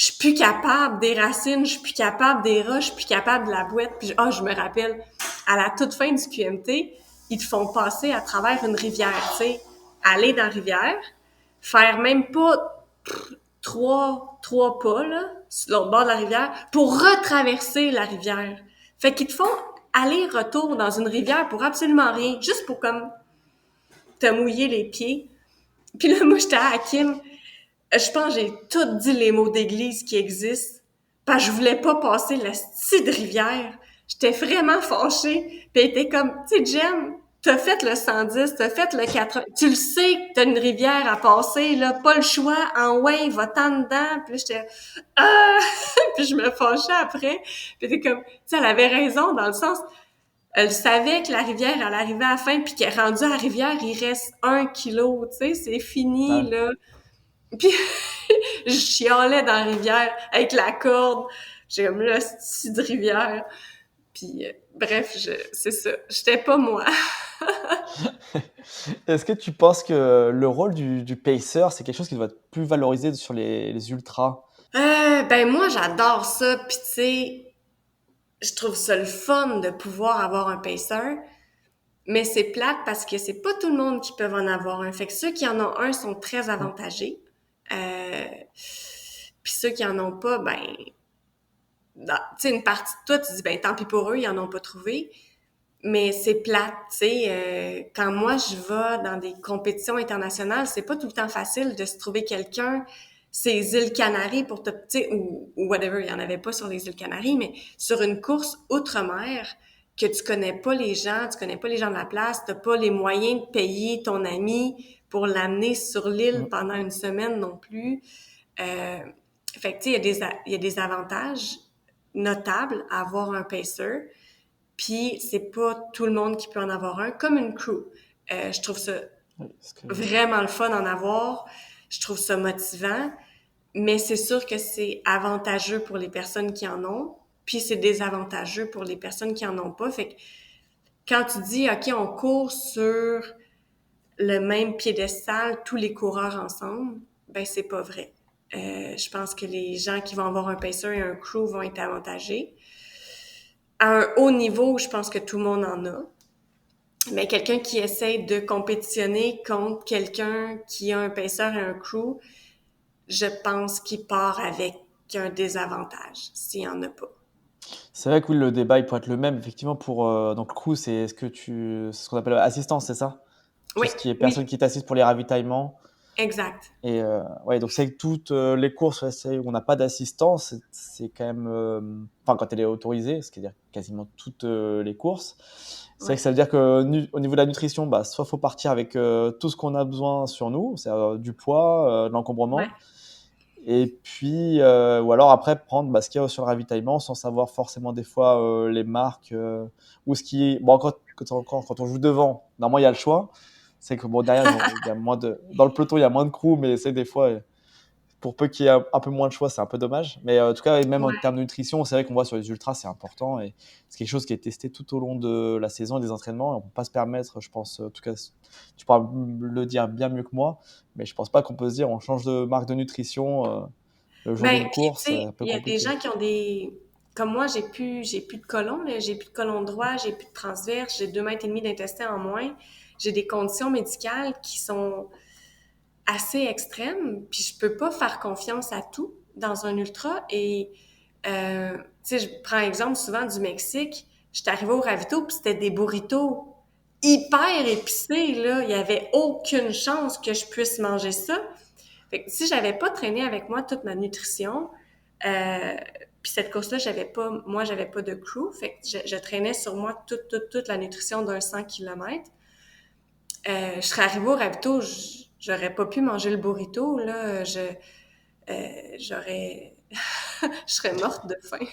S1: je suis plus capable des racines, je suis plus capable des roches, je suis plus capable de la boîte. Puis je me rappelle, à la toute fin du QMT, ils te font passer à travers une rivière, tu sais, aller dans la rivière, faire même pas trois pas, là, sur l'autre bord de la rivière, pour retraverser la rivière. Fait qu'ils te font aller-retour dans une rivière pour absolument rien, juste pour comme te mouiller les pieds. Puis là, moi, j'étais à Hakim. Je pense que j'ai tout dit les mots d'église qui existent. Parce que je voulais pas passer la petite rivière. J'étais vraiment fâchée. Puis elle était comme, tu sais, Jen, t'as fait le 110, t'as fait le 80. Tu le sais que t'as une rivière à passer, là. Pas le choix. En ouais, va-t'en dedans. Puis là, j'étais, ah! Puis je me fâchais après. Puis elle était comme, tu sais, elle avait raison dans le sens, elle savait que la rivière, elle arrivait à la fin, puis qu'elle est rendue à la rivière, il reste 1 kilo, tu sais, c'est fini,
S2: Ouais.
S1: là. Puis je chialais dans la rivière avec la corde. J'ai comme là, c'est de rivière. Puis bref, c'est ça. J'étais pas moi.
S2: Est-ce que tu penses que le rôle du pacer, c'est quelque chose qui doit être plus valorisé sur les ultras?
S1: Ben moi, j'adore ça. Puis tu sais, je trouve ça le fun de pouvoir avoir un pacer. Mais c'est plate parce que c'est pas tout le monde qui peut en avoir un. Fait que ceux qui en ont un sont très
S2: Mmh.
S1: avantagés. Euh, Puis ceux qui en ont pas, ben, tu sais, une partie de toi, tu dis, ben, tant pis pour eux, ils en ont pas trouvé. Mais c'est plate, tu sais. Quand moi, je vais dans des compétitions internationales, c'est pas tout le temps facile de se trouver quelqu'un, ces îles Canaries pour te, tu sais, ou whatever, il y en avait pas sur les îles Canaries, mais sur une course outre-mer, que tu connais pas les gens, tu connais pas les gens de la place, t'as pas les moyens de payer ton ami pour l'amener sur l'île
S2: Mmh.
S1: pendant une semaine non plus. Euh, Fait que, tu sais, il y a des avantages notables à avoir un pacer, puis c'est pas tout le monde qui peut en avoir un, comme une crew. Je trouve ça
S2: Oui, parce que
S1: vraiment le fun d'en avoir. Je trouve ça motivant, mais c'est sûr que c'est avantageux pour les personnes qui en ont, puis c'est désavantageux pour les personnes qui en ont pas. Fait que quand tu dis, OK, on court sur le même piédestal, tous les coureurs ensemble, ben c'est pas vrai. Je pense que les gens qui vont avoir un pacer et un crew vont être avantagés. À un haut niveau, je pense que tout le monde en a. Mais quelqu'un qui essaie de compétitionner contre quelqu'un qui a un pacer et un crew, je pense qu'il part avec un désavantage s'il n'y en a pas.
S2: c'est vrai que oui, le débat, il pourrait être le même effectivement pour, donc le crew, c'est ce qu'on appelle assistance, c'est ça? Tout
S1: Oui,
S2: ce qui est
S1: oui,
S2: personne qui t'assiste pour les ravitaillements
S1: exact.
S2: et ouais, donc c'est que toutes, les courses, ouais, c'est où on n'a pas d'assistance, c'est quand même, enfin quand elle est autorisée, ce qui veut dire quasiment toutes, les courses. C'est vrai que
S1: Ouais,
S2: ça veut dire que au niveau de la nutrition, bah, soit faut partir avec, tout ce qu'on a besoin sur nous, c'est-à-dire, du poids, de
S1: ouais,
S2: l'encombrement. Et puis, ou alors après prendre, bah, ce qu'il y a sur le ravitaillement sans savoir forcément des fois, les marques, ou ce qui est bon quand on joue devant, normalement il y a le choix. C'est que bon derrière il y a moins de dans le peloton il y a moins de crew, mais c'est des fois, pour peu qu'il y ait un peu moins de choix, c'est un peu dommage. Mais, en tout cas, et même en
S1: ouais.
S2: termes de nutrition, c'est vrai qu'on voit sur les ultras, c'est important et c'est quelque chose qui est testé tout au long de la saison et des entraînements. Et on peut pas se permettre, je pense, en tout cas, tu pourras le dire bien mieux que moi, mais je pense pas qu'on peut se dire: «On change de marque de nutrition, le jour
S1: Ben,
S2: d'une
S1: puis tu
S2: course»,
S1: sais,
S2: un peu
S1: il y a des
S2: compliqué.
S1: gens qui ont des... Comme moi, j'ai plus de colon, là. J'ai plus de colon droit, j'ai plus de transverse, j'ai 2 mètres et demi d'intestin en moins. J'ai des conditions médicales qui sont assez extrêmes, puis je peux pas faire confiance à tout dans un ultra. Et, tu sais, je prends exemple souvent du Mexique. J'étais arrivée au ravito, puis c'était des burritos hyper épicés, là. Il y avait aucune chance que je puisse manger ça. Fait que si j'avais pas traîné avec moi toute ma nutrition, euh, puis cette course-là, j'avais pas de crew, fait que je traînais sur moi toute la nutrition d'un 100 km. Je serais arrivée au ravito, j'aurais pas pu manger le burrito, là, j'aurais, je serais morte de faim.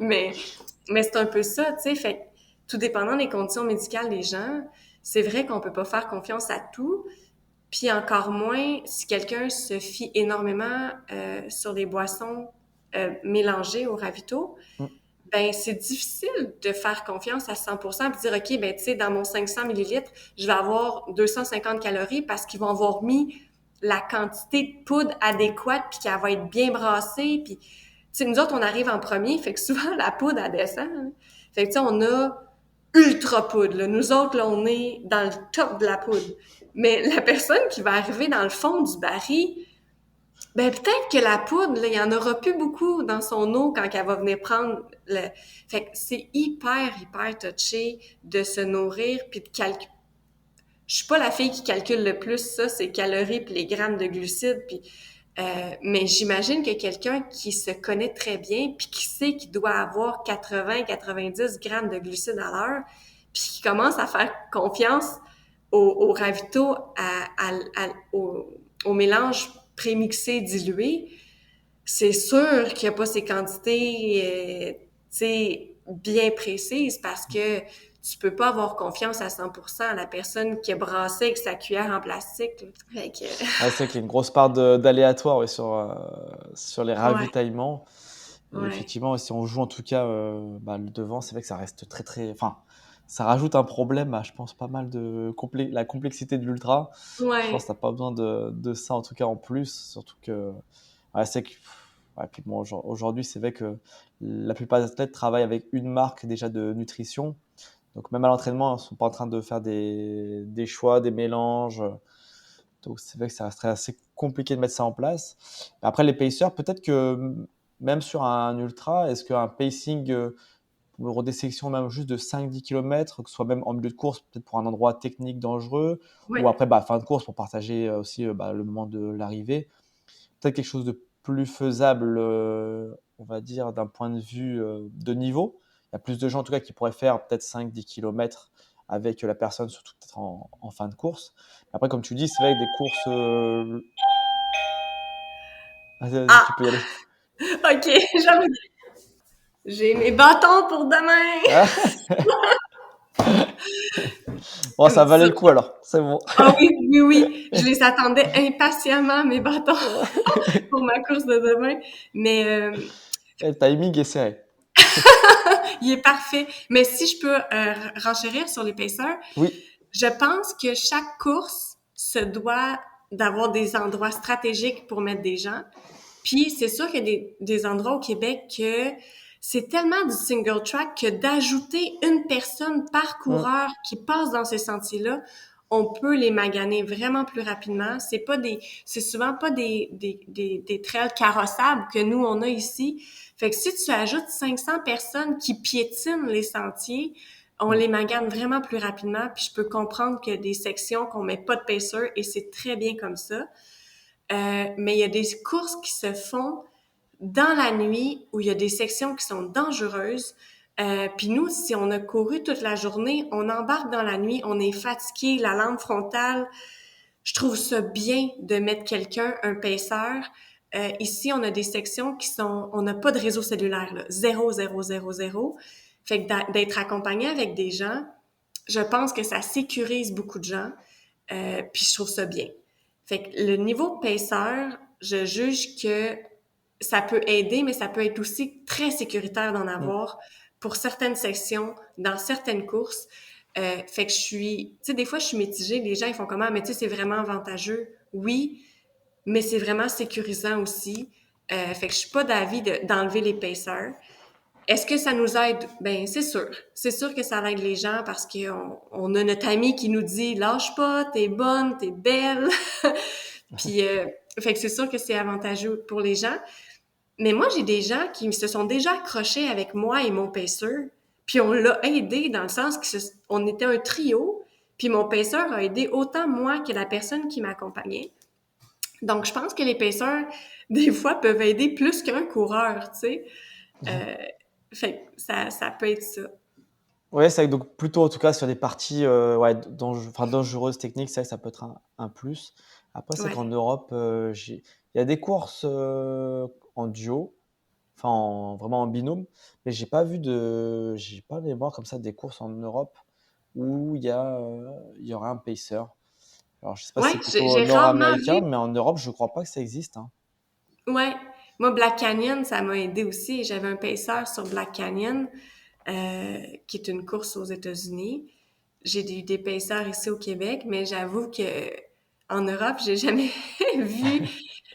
S1: mais, mais c'est un peu ça, tu sais, fait que tout dépendant des conditions médicales des gens, c'est vrai qu'on peut pas faire confiance à tout, puis encore moins si quelqu'un se fie énormément sur les boissons mélangées au ravito,
S2: Mmh.
S1: ben c'est difficile de faire confiance à 100% puis dire OK, ben tu sais dans mon 500 millilitres, je vais avoir 250 calories parce qu'ils vont avoir mis la quantité de poudre adéquate, puis qu'elle va être bien brassée, puis tu sais, nous autres, on arrive en premier, fait que souvent, la poudre, elle descend. Hein. Fait que tu sais, on a ultra poudre, là. Nous autres, là, on est dans le top de la poudre. Mais la personne qui va arriver dans le fond du baril, ben peut-être que la poudre, là, il y en aura plus beaucoup dans son eau quand elle va venir prendre le... Fait que c'est hyper touché de se nourrir puis de calculer. Je suis pas la fille qui calcule le plus ça, ses calories puis les grammes de glucides puis mais j'imagine que quelqu'un qui se connaît très bien puis qui sait qu'il doit avoir 80-90 grammes de glucides à l'heure puis qui commence à faire confiance au ravito, au mélange prémixé dilué, c'est sûr qu'il n'y a pas ces quantités, tu sais, bien précises parce que tu peux pas avoir confiance à 100% à la personne qui est brassée avec sa cuillère en plastique. Là. Fait que,
S2: Ah, c'est vrai qu'il y a une grosse part d'aléatoire ouais, sur les
S1: ouais,
S2: ravitaillements. Et
S1: ouais,
S2: effectivement, si on joue en tout cas le devant, c'est vrai que ça reste très très. Enfin, ça rajoute un problème à, je pense, pas mal de la complexité de l'ultra. Je pense
S1: ouais,
S2: que t'as pas besoin de ça en tout cas en plus, surtout que ouais, c'est que ouais, puis bon, aujourd'hui, c'est vrai que la plupart des athlètes travaillent avec une marque déjà de nutrition. Donc même à l'entraînement, ils sont pas en train de faire des choix, des mélanges. Donc c'est vrai que ça resterait assez compliqué de mettre ça en place. Après les pacers, peut-être que même sur un ultra, est-ce qu'un pacing pour des sections même juste de 5-10 km, que ce soit même en milieu de course, peut-être pour un endroit technique dangereux, ou
S1: ouais.
S2: après fin de course pour partager aussi le moment de l'arrivée, peut-être quelque chose de plus faisable, on va dire, d'un point de vue de niveau. Il y a plus de gens en tout cas qui pourraient faire peut-être 5-10 km avec la personne, surtout peut-être en fin de course. Après, comme tu dis, c'est vrai que des courses. Vas-y,
S1: Ah,
S2: tu peux y aller.
S1: ok, j'ai mes bâtons pour demain.
S2: Ah, bon, ça valait le coup alors, c'est bon.
S1: Ah oui, oui, oui, je les attendais impatiemment, mes bâtons, pour ma course de demain. Mais
S2: Le timing est serré.
S1: il est parfait. Mais si je peux renchérir sur l'épaisseur,
S2: Oui.
S1: je pense que chaque course se doit d'avoir des endroits stratégiques pour mettre des gens. Puis c'est sûr qu'il y a des endroits au Québec que c'est tellement du single track que d'ajouter une personne par
S2: Mm.
S1: coureur qui passe dans ces sentiers-là, on peut les maganer vraiment plus rapidement. C'est souvent pas des trails carrossables que nous on a ici. Fait que si tu ajoutes 500 personnes qui piétinent les sentiers, on
S2: Mm.
S1: les magane vraiment plus rapidement. Puis je peux comprendre qu'il y a des sections qu'on met pas de pacer et c'est très bien comme ça. Mais il y a des courses qui se font dans la nuit où il y a des sections qui sont dangereuses. Puis nous, si on a couru toute la journée, on embarque dans la nuit, on est fatigué, la lampe frontale. Je trouve ça bien de mettre quelqu'un, un paceur. Ici, on a des sections qui sont, on n'a pas de réseau cellulaire, là, 0, 0, 0, 0. Fait que d'être accompagné avec des gens, je pense que ça sécurise beaucoup de gens. Puis je trouve ça bien. Fait que le niveau paceur, je juge que ça peut aider, mais ça peut être aussi très sécuritaire d'en
S2: Mm.
S1: avoir pour certaines sections, dans certaines courses. Fait que tu sais, des fois, je suis mitigée. Les gens, ils font comment? Mais tu sais, c'est vraiment avantageux. Oui, mais c'est vraiment sécurisant aussi. Fait que je suis pas d'avis d'enlever les pacers. Est-ce que ça nous aide? Ben, c'est sûr. C'est sûr que ça aide les gens parce qu'on a notre ami qui nous dit lâche pas, t'es bonne, t'es belle. Puis, fait que c'est sûr que c'est avantageux pour les gens. Mais moi, j'ai des gens qui se sont déjà accrochés avec moi et mon pacer. Puis on l'a aidé dans le sens qu'on était un trio. Puis mon pacer a aidé autant moi que la personne qui m'accompagnait. Donc, je pense que les pacers, des fois, peuvent aider plus qu'un coureur, tu sais. Euh, fait que ça peut être ça.
S2: Ouais, c'est vrai que donc plutôt en tout cas sur des parties ouais, dangereuses techniques, c'est vrai que ça peut être un plus. Après, c'est
S1: Ouais.
S2: qu'en Europe, il y a des courses en duo, enfin vraiment en binôme, mais j'ai pas les voir comme ça des courses en Europe où il y aura un pacer. Alors, je sais pas si
S1: Ouais,
S2: c'est plutôt
S1: j'ai rarement
S2: nord-américain,
S1: vu.
S2: mais en Europe, je crois pas que ça existe, hein.
S1: Ouais. Moi, Black Canyon, ça m'a aidé aussi. J'avais un pacer sur Black Canyon, qui est une course aux États-Unis. J'ai eu des pacers ici au Québec, mais j'avoue que en Europe, j'ai jamais vu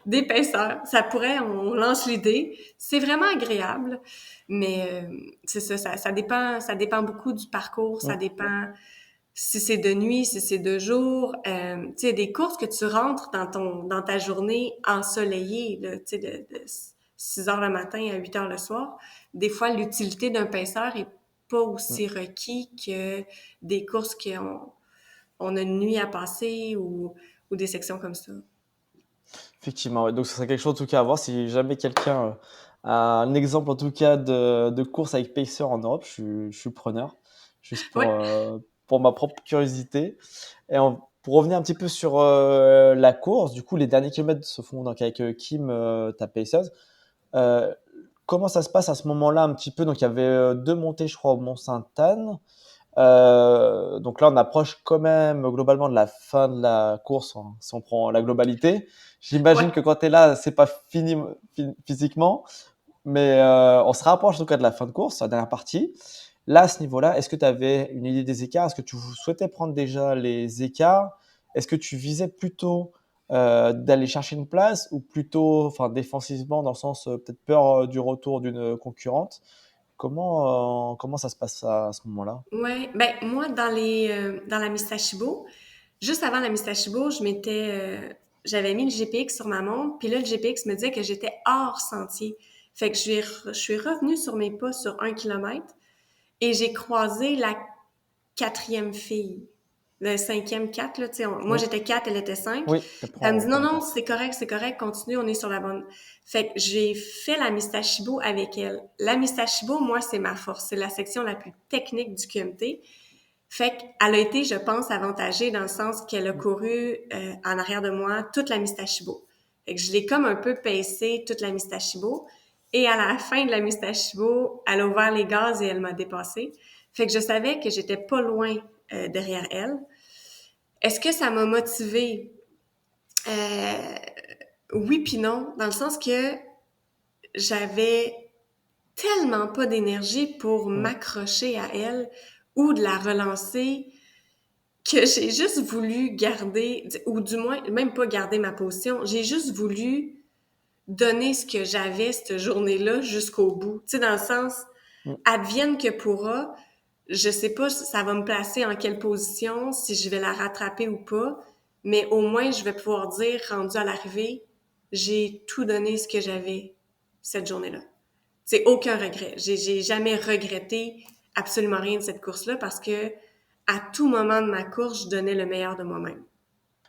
S1: d'épaisseur. Ça pourrait, on lance l'idée. C'est vraiment agréable, mais c'est ça dépend beaucoup du parcours, ça
S2: Mm.
S1: dépend si c'est de nuit, si c'est de jour. Tu sais, des courses que tu rentres dans ta journée ensoleillée, là, tu sais, de 6 heures le matin à 8 heures le soir. Des fois, l'utilité d'un paisseur est pas
S2: Mm.
S1: aussi requis que des courses on a une nuit à passer ou des sections comme ça.
S2: Effectivement, ouais. Donc ce serait quelque chose en tout cas à voir si jamais quelqu'un a un exemple en tout cas de course avec pacer en Europe, je suis preneur, juste
S1: Ouais,
S2: pour ma propre curiosité. Pour revenir un petit peu sur la course, du coup les derniers kilomètres se font donc avec Kim, ta paceuse. Euh, Comment ça se passe à ce moment-là un petit peu? Donc il y avait deux montées, je crois, au Mont-Sainte-Anne. Donc là, on approche quand même globalement de la fin de la course, hein, si on prend la globalité.
S1: ouais.
S2: J'imagine que quand tu es là, c'est pas fini physiquement, mais on se rapproche en tout cas de la fin de course, la dernière partie. Là, à ce niveau-là, est-ce que tu avais une idée des écarts? Est-ce que tu souhaitais prendre déjà les écarts? Est-ce que tu visais plutôt d'aller chercher une place ou plutôt, enfin, défensivement, dans le sens peut-être peur du retour d'une concurrente? Comment ça se passe à ce moment-là?
S1: Ouais, ben moi dans la Mistachibo, juste avant la Mistachibo, j'avais mis le GPX sur ma montre, puis là le GPX me disait que j'étais hors sentier. Fait que je suis revenue sur mes pas sur 1 kilomètre et j'ai croisé la quatrième fille, le cinquième 4 là, tu sais, moi
S2: Oui.
S1: j'étais 4, elle était 5.
S2: Oui, elle
S1: Elle me
S2: prend,
S1: dit
S2: prend
S1: non,
S2: la
S1: non,
S2: place.
S1: c'est correct, continue, on est sur la bonne. Fait que j'ai fait la Mistachibo avec elle. La Mistachibo, moi, c'est ma force. C'est la section la plus technique du QMT. Fait qu'elle a été, je pense, avantagée dans le sens qu'elle a couru en arrière de moi toute la Mistachibo. Fait que je l'ai comme un peu pacé toute la Mistachibo. Et à la fin de la Mistachibo, elle a ouvert les gaz et elle m'a dépassé. Fait que je savais que j'étais pas loin derrière elle. Est-ce que ça m'a motivée? Euh, oui puis non, dans le sens que j'avais tellement pas d'énergie pour
S2: Mm.
S1: m'accrocher à elle ou de la relancer que j'ai juste voulu garder, ou du moins, même pas garder ma position, j'ai juste voulu donner ce que j'avais cette journée-là jusqu'au bout. Tu sais, dans le sens,
S2: Mm.
S1: advienne que pourra, je sais pas si ça va me placer en quelle position, si je vais la rattraper ou pas, mais au moins je vais pouvoir dire, rendu à l'arrivée, j'ai tout donné ce que j'avais cette journée-là. C'est aucun regret. J'ai jamais regretté absolument rien de cette course-là parce que à tout moment de ma course, je donnais le meilleur de moi-même.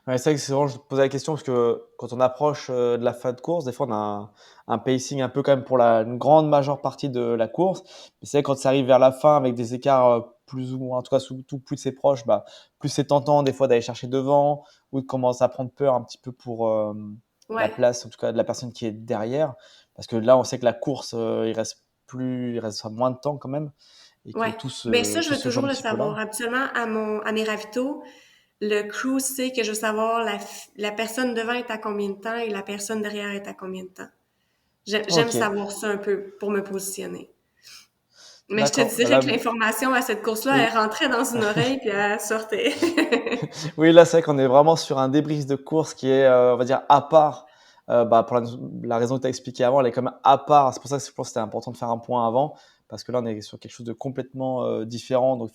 S2: Ouais, c'est vrai que c'est vraiment, je te posais la question parce que quand on approche de la fin de course, des fois on a un pacing un peu quand même pour une grande majeure partie de la course. Mais c'est vrai que quand ça arrive vers la fin avec des écarts plus ou moins, en tout cas surtout plus c'est proche, bah, plus c'est tentant des fois d'aller chercher devant ou de commencer à prendre peur un petit peu pour la
S1: Ouais,
S2: place, en tout cas de la personne qui est derrière. Parce que là, on sait que la course, il reste moins de temps quand même et que
S1: ouais. Ben ça, je
S2: tout
S1: veux
S2: se joue
S1: toujours
S2: un
S1: le
S2: petit peu là.
S1: savoir. Habituellement, à mes ravitaux, le crew sait que je veux savoir la personne devant est à combien de temps et la personne derrière est à combien de temps. J'aime
S2: Ok,
S1: savoir ça un peu pour me positionner. Mais je te
S2: d'accord.
S1: dirais que l'information à cette course-là,
S2: Oui.
S1: elle rentrait dans une oreille puis elle sortait.
S2: Oui, là, c'est vrai qu'on est vraiment sur un débrief de course qui est, on va dire, à part. Bah, pour la raison que tu as expliquée avant, elle est quand même à part. C'est pour ça que je pense que c'était important de faire un point avant, parce que là, on est sur quelque chose de complètement différent. Donc,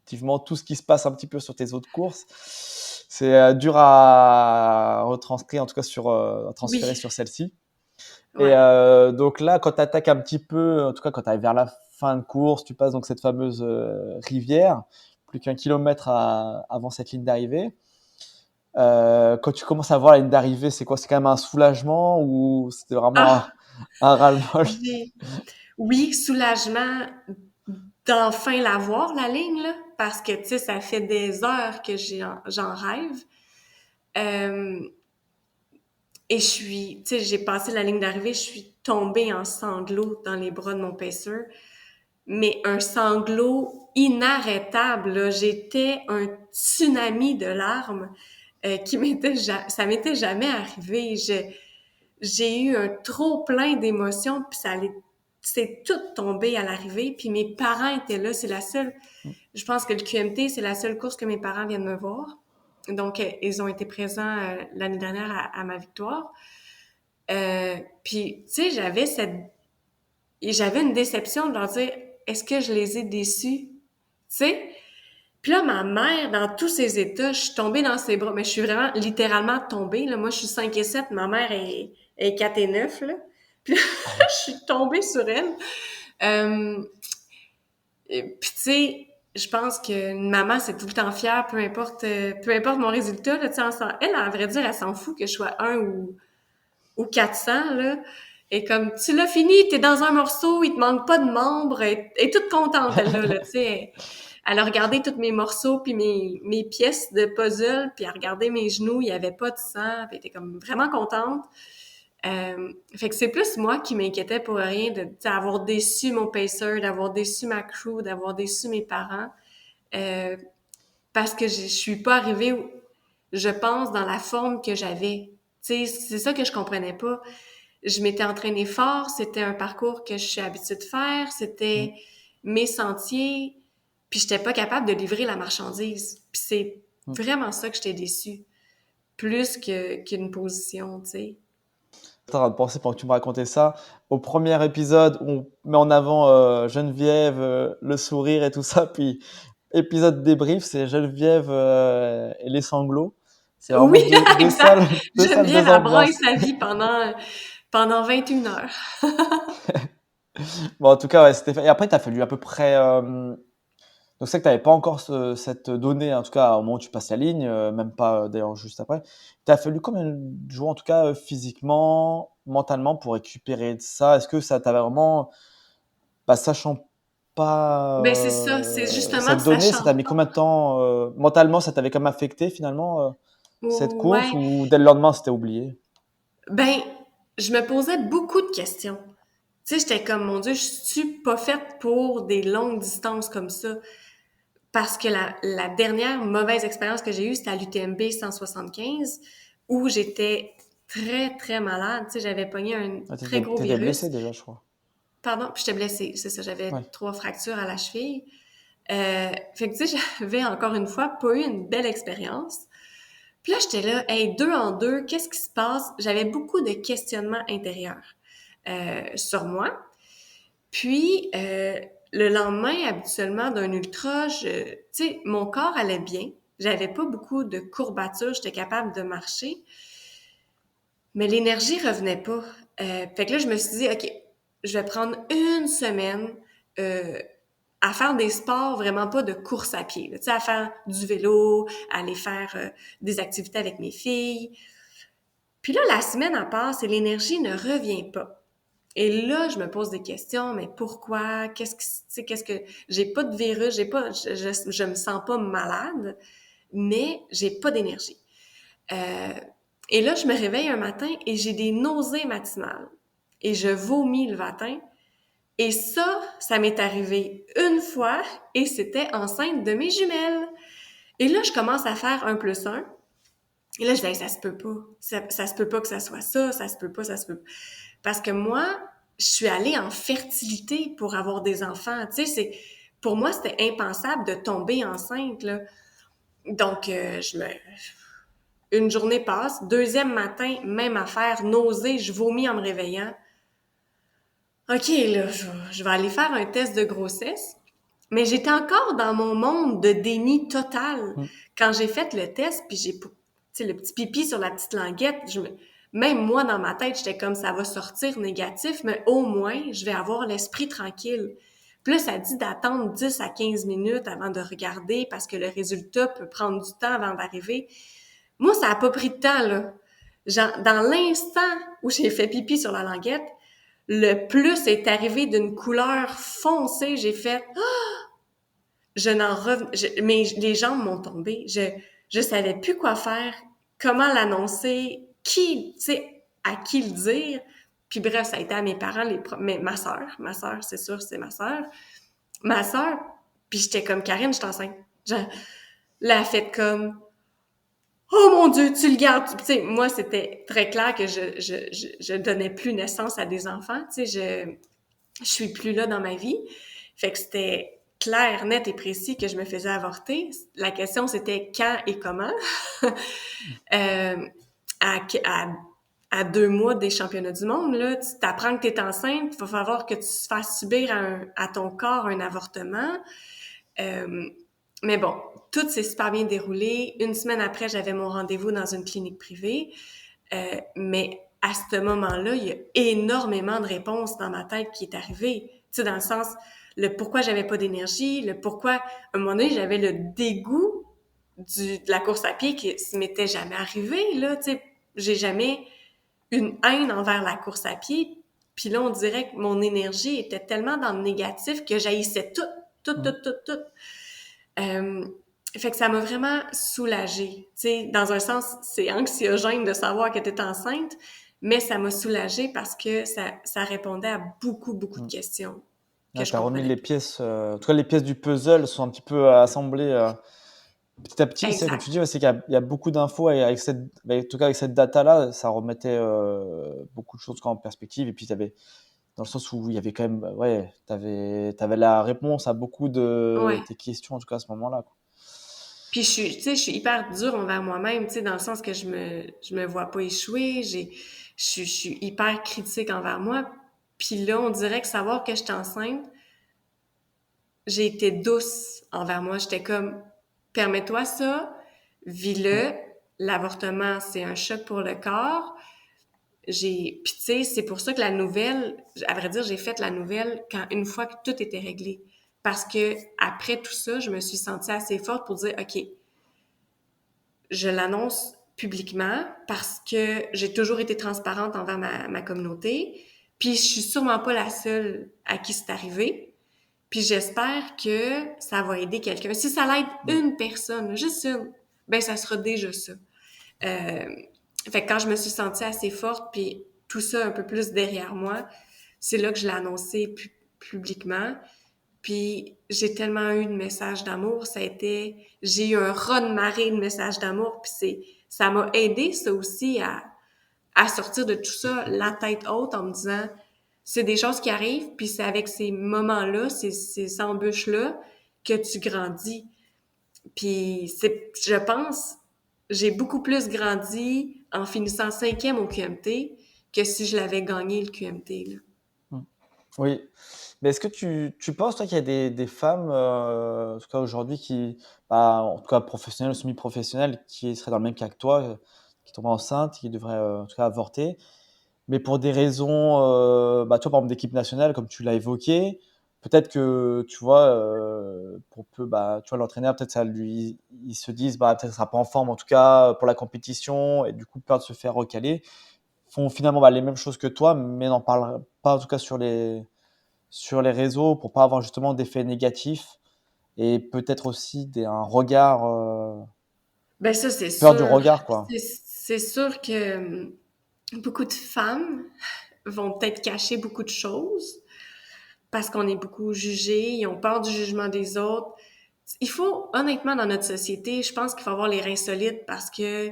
S2: effectivement, tout ce qui se passe un petit peu sur tes autres courses, c'est dur à retranscrire, en tout cas à transférer
S1: Oui,
S2: sur celle-ci. Et
S1: ouais.
S2: donc là, quand tu attaques un petit peu, en tout cas quand tu arrives vers la fin de course, tu passes donc cette fameuse rivière, plus qu'un kilomètre avant cette ligne d'arrivée. Quand tu commences à voir la ligne d'arrivée, c'est quoi? C'est quand même un soulagement ou c'était vraiment
S1: Ah,
S2: un ras-le-bol?
S1: j'ai oui, soulagement d'enfin la voir, la ligne, là, parce que, tu sais, ça fait des heures que j'en rêve. Euh, et tu sais, j'ai passé la ligne d'arrivée, je suis tombée en sanglots dans les bras de mon pacer, mais un sanglot inarrêtable, là. J'étais un tsunami de larmes ça m'était jamais arrivé. J'ai eu un trop plein d'émotions, puis c'est tout tombé à l'arrivée, puis mes parents étaient là, je pense que le QMT, c'est la seule course que mes parents viennent me voir. Donc, ils ont été présents l'année dernière à ma victoire. Puis, tu sais, j'avais une déception de leur dire, est-ce que je les ai déçus? Tu sais? Puis là, ma mère, dans tous ses états, je suis tombée dans ses bras. Mais je suis vraiment littéralement tombée. Là. Moi, je suis 5 et 7, ma mère est 4 et 9. Là. Puis là, je suis tombée sur elle. Puis tu sais, je pense qu'une maman, c'est tout le temps fière, peu importe mon résultat. Là, tu sais, elle, à vrai dire, elle s'en fout que je sois 1 ou 400, là. Et comme, tu l'as fini, t'es dans un morceau, il te manque pas de membres, elle est toute contente, elle, là, tu sais. Elle a regardé tous mes morceaux puis mes pièces de puzzle, puis elle a regardé mes genoux, il y avait pas de sang, puis elle était comme vraiment contente. Fait que c'est plus moi qui m'inquiétais pour rien de avoir déçu mon pacer, d'avoir déçu ma crew, d'avoir déçu mes parents. Euh, Parce que je suis pas arrivée, je pense, dans la forme que j'avais. Tu sais, c'est ça que je comprenais pas. Je m'étais entraînée fort, c'était un parcours que je suis habituée de faire,
S2: Mm.
S1: c'était mes sentiers, puis j'étais pas capable de livrer la marchandise. Puis c'est
S2: Mm.
S1: vraiment ça que j'étais déçue, plus qu'une position, tu sais.
S2: J'étais en train de penser pendant que tu me racontais ça, au premier épisode où on met en avant Geneviève, le sourire et tout ça, puis épisode débrief, c'est Geneviève et les sanglots. C'est vraiment
S1: Oui,
S2: deux
S1: exact.
S2: salles, deux
S1: Geneviève a braillé
S2: ambiances.
S1: sa vie pendant 21 heures.
S2: Bon, en tout cas, ouais, c'était fait. Et après, tu as fallu à peu près. Donc, c'est que tu n'avais pas encore cette donnée, en tout cas, au moment où tu passes la ligne, même pas d'ailleurs juste après. Tu as fallu combien de jours, en tout cas, physiquement, mentalement, pour récupérer de ça? Est-ce que ça t'avait vraiment, bah, sachant pas
S1: Ben c'est ça, c'est justement
S2: cette donnée, ça
S1: sachant
S2: t'a mis
S1: pas.
S2: combien de temps mentalement, ça t'avait quand même affecté finalement cette course
S1: Ouais.
S2: ou dès le lendemain, c'était oublié?
S1: Ben, je me posais beaucoup de questions. Tu sais, j'étais comme, mon Dieu, je suis pas faite pour des longues distances comme ça. Parce que la dernière mauvaise expérience que j'ai eue, c'était à l'UTMB 175, où j'étais très, très malade. Tu sais, j'avais pogné un
S2: Ah,
S1: très gros
S2: t'étais
S1: virus.
S2: blessé déjà, je crois.
S1: Pardon, puis j'étais blessée, c'est ça.
S2: Ouais.
S1: J'avais 3 fractures à la cheville. Fait que, tu sais, j'avais encore une fois pas eu une belle expérience. Puis là, j'étais là, hey, 2 en 2, qu'est-ce qui se passe? J'avais beaucoup de questionnements intérieurs sur moi. Puis, le lendemain, habituellement, d'un ultra, tu sais, mon corps allait bien. J'avais pas beaucoup de courbatures, j'étais capable de marcher. Mais l'énergie revenait pas. Fait que là, je me suis dit, OK, je vais prendre une semaine euh, à faire des sports, vraiment pas de course à pied. Tu sais, à faire du vélo, à aller faire des activités avec mes filles. Puis là, la semaine en passe et l'énergie ne revient pas. Et là, je me pose des questions, mais pourquoi? Qu'est-ce que, j'ai pas de virus, je me sens pas malade, mais j'ai pas d'énergie. Euh, et là, je me réveille un matin et j'ai des nausées matinales. Et je vomis le matin. Et ça m'est arrivé une fois et c'était enceinte de mes jumelles. Et là, je commence à faire 1+1. Et là, je dis, hey, ça se peut pas. Ça se peut pas que ça soit ça se peut pas, ça se peut pas. Parce que moi, je suis allée en fertilité pour avoir des enfants. Tu sais, pour moi, c'était impensable de tomber enceinte, là. Donc, une journée passe, deuxième matin, même affaire, nausée, je vomis en me réveillant. OK, là, je vais aller faire un test de grossesse. Mais j'étais encore dans mon monde de déni total.
S2: Mm.
S1: Quand j'ai fait le test, puis tu sais, le petit pipi sur la petite languette, même moi, dans ma tête, j'étais comme, ça va sortir négatif, mais au moins, je vais avoir l'esprit tranquille. Puis là, ça dit d'attendre 10 à 15 minutes avant de regarder parce que le résultat peut prendre du temps avant d'arriver. Moi, ça a pas pris de temps, là. Genre, dans l'instant où j'ai fait pipi sur la languette, le plus est arrivé d'une couleur foncée. J'ai fait, je n'en revenais, mais les jambes m'ont tombé. Je savais plus quoi faire, comment l'annoncer, tu sais, à qui le dire. Puis bref, ça a été à mes parents, mais ma sœur, c'est sûr, c'est ma sœur, puis j'étais comme, Karine, je suis enceinte. Là, elle a fait comme, oh mon Dieu, tu le gardes. Tu sais, moi, c'était très clair que je donnais plus naissance à des enfants. Tu sais, je suis plus là dans ma vie. Fait que c'était clair, net et précis que je me faisais avorter. La question, c'était quand et comment. Euh, à, à, à 2 mois des championnats du monde, là, tu t'apprends que tu es enceinte, il va falloir que tu fasses subir à ton corps un avortement. Euh, mais bon, tout s'est super bien déroulé. Une semaine après, j'avais mon rendez-vous dans une clinique privée. Mais à ce moment-là, il y a énormément de réponses dans ma tête qui est arrivée. Tu sais, dans le sens, le pourquoi j'avais pas d'énergie, le pourquoi, à un moment donné, j'avais le dégoût de la course à pied qui m'était jamais arrivé, là, tu sais. J'ai jamais une haine envers la course à pied. Puis là, on dirait que mon énergie était tellement dans le négatif que j'haïssais tout, tout, tout, tout, tout. Euh, Fait que ça m'a vraiment soulagée. Tu sais, dans un sens, c'est anxiogène de savoir que tu es enceinte, mais ça m'a soulagée parce que ça répondait à beaucoup, beaucoup de questions que
S2: Là,
S1: je
S2: tu as remis
S1: comprenais
S2: les
S1: pas.
S2: pièces, en tout cas les pièces du puzzle sont un petit peu assemblées petit à petit. C'est comme
S1: Exact.
S2: tu dis, ouais, c'est qu'il y a beaucoup d'infos et en tout cas avec cette data-là, ça remettait beaucoup de choses en perspective. Et puis, dans le sens où il y avait quand même, ouais, t'avais la réponse à beaucoup de
S1: Ouais.
S2: tes questions, en tout cas à ce moment-là, quoi.
S1: Puis tu sais, je suis hyper dure envers moi-même, tu sais, dans le sens que je me vois pas échouer, je suis hyper critique envers moi. Puis là, on dirait que savoir que j'étais enceinte, j'ai été douce envers moi. J'étais comme, permets-toi ça,
S2: Mm.
S1: vis-le. L'avortement, c'est un choc pour le corps. Puis tu sais, c'est pour ça que la nouvelle, à vrai dire, j'ai fait la nouvelle une fois que tout était réglé. Parce que après tout ça, je me suis sentie assez forte pour dire, OK, je l'annonce publiquement parce que j'ai toujours été transparente envers ma communauté. Puis je suis sûrement pas la seule à qui c'est arrivé. Puis j'espère que ça va aider quelqu'un. Si ça l'aide
S2: Mm.
S1: une personne, juste une, ben ça sera déjà ça. Euh, Fait que quand je me suis sentie assez forte, puis tout ça un peu plus derrière moi, c'est là que je l'ai annoncé publiquement. Puis j'ai tellement eu de messages d'amour, j'ai eu un raz-de-marée de messages d'amour, puis ça m'a aidé ça aussi à sortir de tout ça la tête haute en me disant c'est des choses qui arrivent, puis c'est avec ces moments-là, ces embûches-là que tu grandis. Puis je pense, j'ai beaucoup plus grandi en finissant 5e au QMT que si je l'avais gagné le QMT, là.
S2: Mm. Oui. Mais est-ce que tu penses, toi, qu'il y a des femmes, en tout cas aujourd'hui, en tout cas professionnelles ou semi-professionnelles, qui seraient dans le même cas que toi, qui tombent enceintes, qui devraient en tout cas avorter, mais pour des raisons, toi, par exemple, d'équipe nationale, comme tu l'as évoqué, peut-être que, tu vois, pour peu, tu vois, l'entraîneur, peut-être ils se disent, peut-être qu'il ne sera pas en forme, en tout cas, pour la compétition, et du coup, peur de se faire recaler, font finalement les mêmes choses que toi, mais n'en parlent pas, en tout cas, sur les réseaux, pour pas avoir justement d'effets négatifs, et peut-être aussi un regard,
S1: Ben ça, c'est
S2: peur du
S1: sûr.
S2: regard, quoi.
S1: C'est sûr que beaucoup de femmes vont peut-être cacher beaucoup de choses parce qu'on est beaucoup jugé, ils ont peur du jugement des autres. Il faut, honnêtement, dans notre société, je pense qu'il faut avoir les reins solides parce que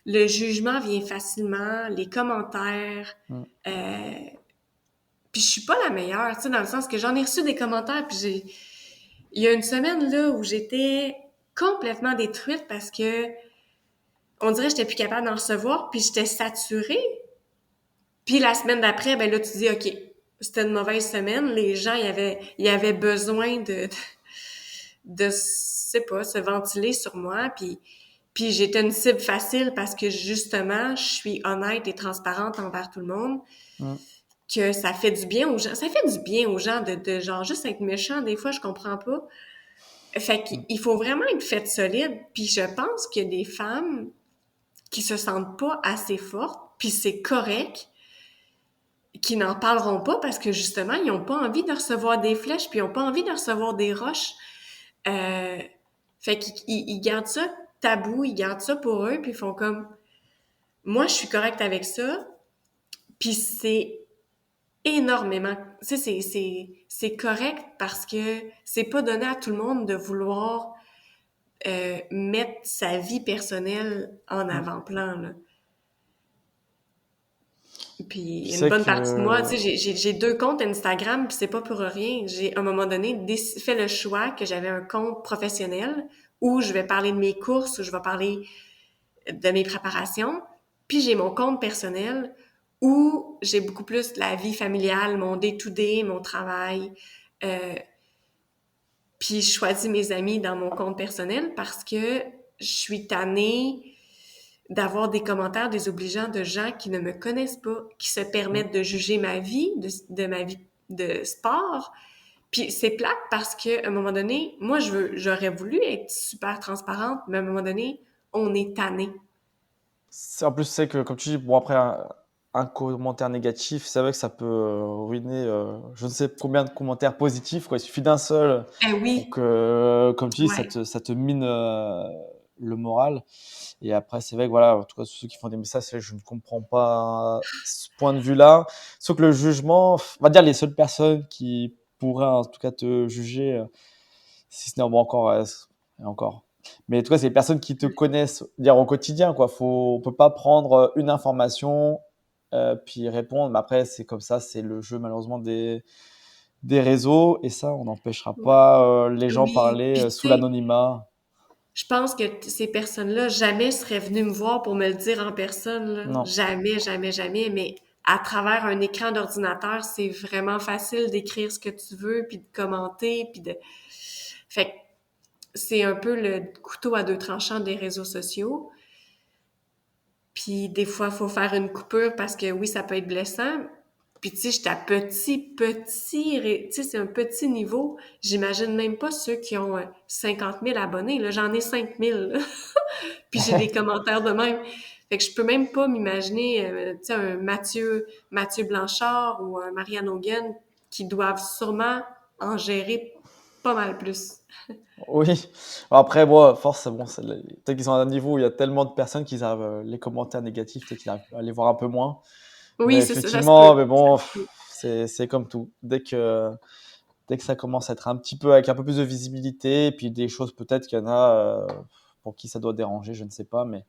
S1: le jugement vient facilement, les commentaires.
S2: Mm.
S1: Euh, Puis je suis pas la meilleure, tu sais, dans le sens que j'en ai reçu des commentaires, puis il y a une semaine là où j'étais complètement détruite parce que on dirait que j'étais plus capable d'en recevoir, puis j'étais saturée. Puis la semaine d'après, ben là, tu dis, OK, c'était une mauvaise semaine. Les gens, il y avait besoin de, je sais pas, se ventiler sur moi. Puis j'étais une cible facile parce que justement, je suis honnête et transparente envers tout le monde.
S2: Mm.
S1: Que ça fait du bien aux gens. Ça fait du bien aux gens de genre juste être méchant. Des fois, je comprends pas. Fait
S2: Mm.
S1: qu'il faut vraiment être fait solide. Puis je pense qu'il y a des femmes qui se sentent pas assez fortes, puis c'est correct, qui n'en parleront pas parce que justement, ils ont pas envie de recevoir des flèches, puis ils ont pas envie de recevoir des roches. Euh, Fait qu'ils gardent ça tabou, ils gardent ça pour eux, puis ils font comme, moi, je suis correcte avec ça, puis c'est énormément. Tu sais, c'est correct parce que c'est pas donné à tout le monde de vouloir mettre sa vie personnelle en
S2: Mm.
S1: avant-plan, là. Puis
S2: Je
S1: une
S2: sais
S1: bonne partie de moi, tu
S2: que...
S1: sais, j'ai 2 comptes Instagram, puis c'est pas pour rien. J'ai, à un moment donné, fait le choix que j'avais un compte professionnel où je vais parler de mes courses, où je vais parler de mes préparations. Puis j'ai mon compte personnel où j'ai beaucoup plus de la vie familiale, mon day-to-day, mon travail. Euh, Puis je choisis mes amis dans mon compte personnel parce que je suis tannée d'avoir des commentaires désobligeants de gens qui ne me connaissent pas, qui se
S2: Mm.
S1: permettent de juger ma vie, de ma vie de sport. Puis c'est plate parce que à un moment donné, moi j'aurais voulu être super transparente, mais à un moment donné, on est tanné.
S2: En plus, c'est que, comme tu dis, bon, après, un commentaire négatif, c'est vrai que ça peut ruiner je ne sais combien de commentaires positifs, quoi. Il suffit d'un seul
S1: Eh
S2: pour
S1: oui,
S2: que, comme tu dis,
S1: ouais.
S2: ça te mine le moral. Et après, c'est vrai que, voilà, en tout cas, ceux qui font des messages, c'est vrai que je ne comprends pas ce point de vue-là. Sauf que le jugement, on va dire les seules personnes qui pourraient, en tout cas, te juger, si ce n'est bon, encore, et encore. Mais en tout cas, c'est les personnes qui te connaissent dire au quotidien, quoi. On peut pas prendre une information puis répondre. Mais après, c'est comme ça, c'est le jeu malheureusement des réseaux et ça, on n'empêchera
S1: Ouais.
S2: pas les gens
S1: Oui.
S2: parler
S1: Puis tu
S2: sous
S1: sais,
S2: l'anonymat.
S1: je pense que ces personnes-là jamais seraient venues me voir pour me le dire en personne, là.
S2: Non.
S1: Jamais, jamais, jamais. Mais à travers un écran d'ordinateur, c'est vraiment facile d'écrire ce que tu veux, puis de commenter, puis de... Fait que c'est un peu le couteau à deux tranchants des réseaux sociaux. Puis des fois, il faut faire une coupure parce que oui, ça peut être blessant. Puis tu sais, j'étais à tu sais, c'est un petit niveau. J'imagine même pas ceux qui ont 50 000 abonnés. Là, j'en ai 5 000. Là. Puis j'ai des commentaires de même. Fait que je peux même pas m'imaginer, tu sais, un Mathieu Blanchard ou un Marianne Hogan qui doivent sûrement en gérer pas mal plus.
S2: Oui. Après, bon, force, bon, peut-être qu'ils sont à un niveau où il y a tellement de personnes qu'ils arrivent, les commentaires négatifs, peut-être qu'ils arrivent à les voir un peu moins. Mais
S1: Oui, c'est ça, ça se
S2: effectivement,
S1: peut.
S2: mais
S1: Ça
S2: bon,
S1: se peut.
S2: c'est comme tout. Dès que ça commence à être un petit peu avec un peu plus de visibilité, et puis des choses peut-être qu'il y en a pour qui ça doit déranger, je ne sais pas, mais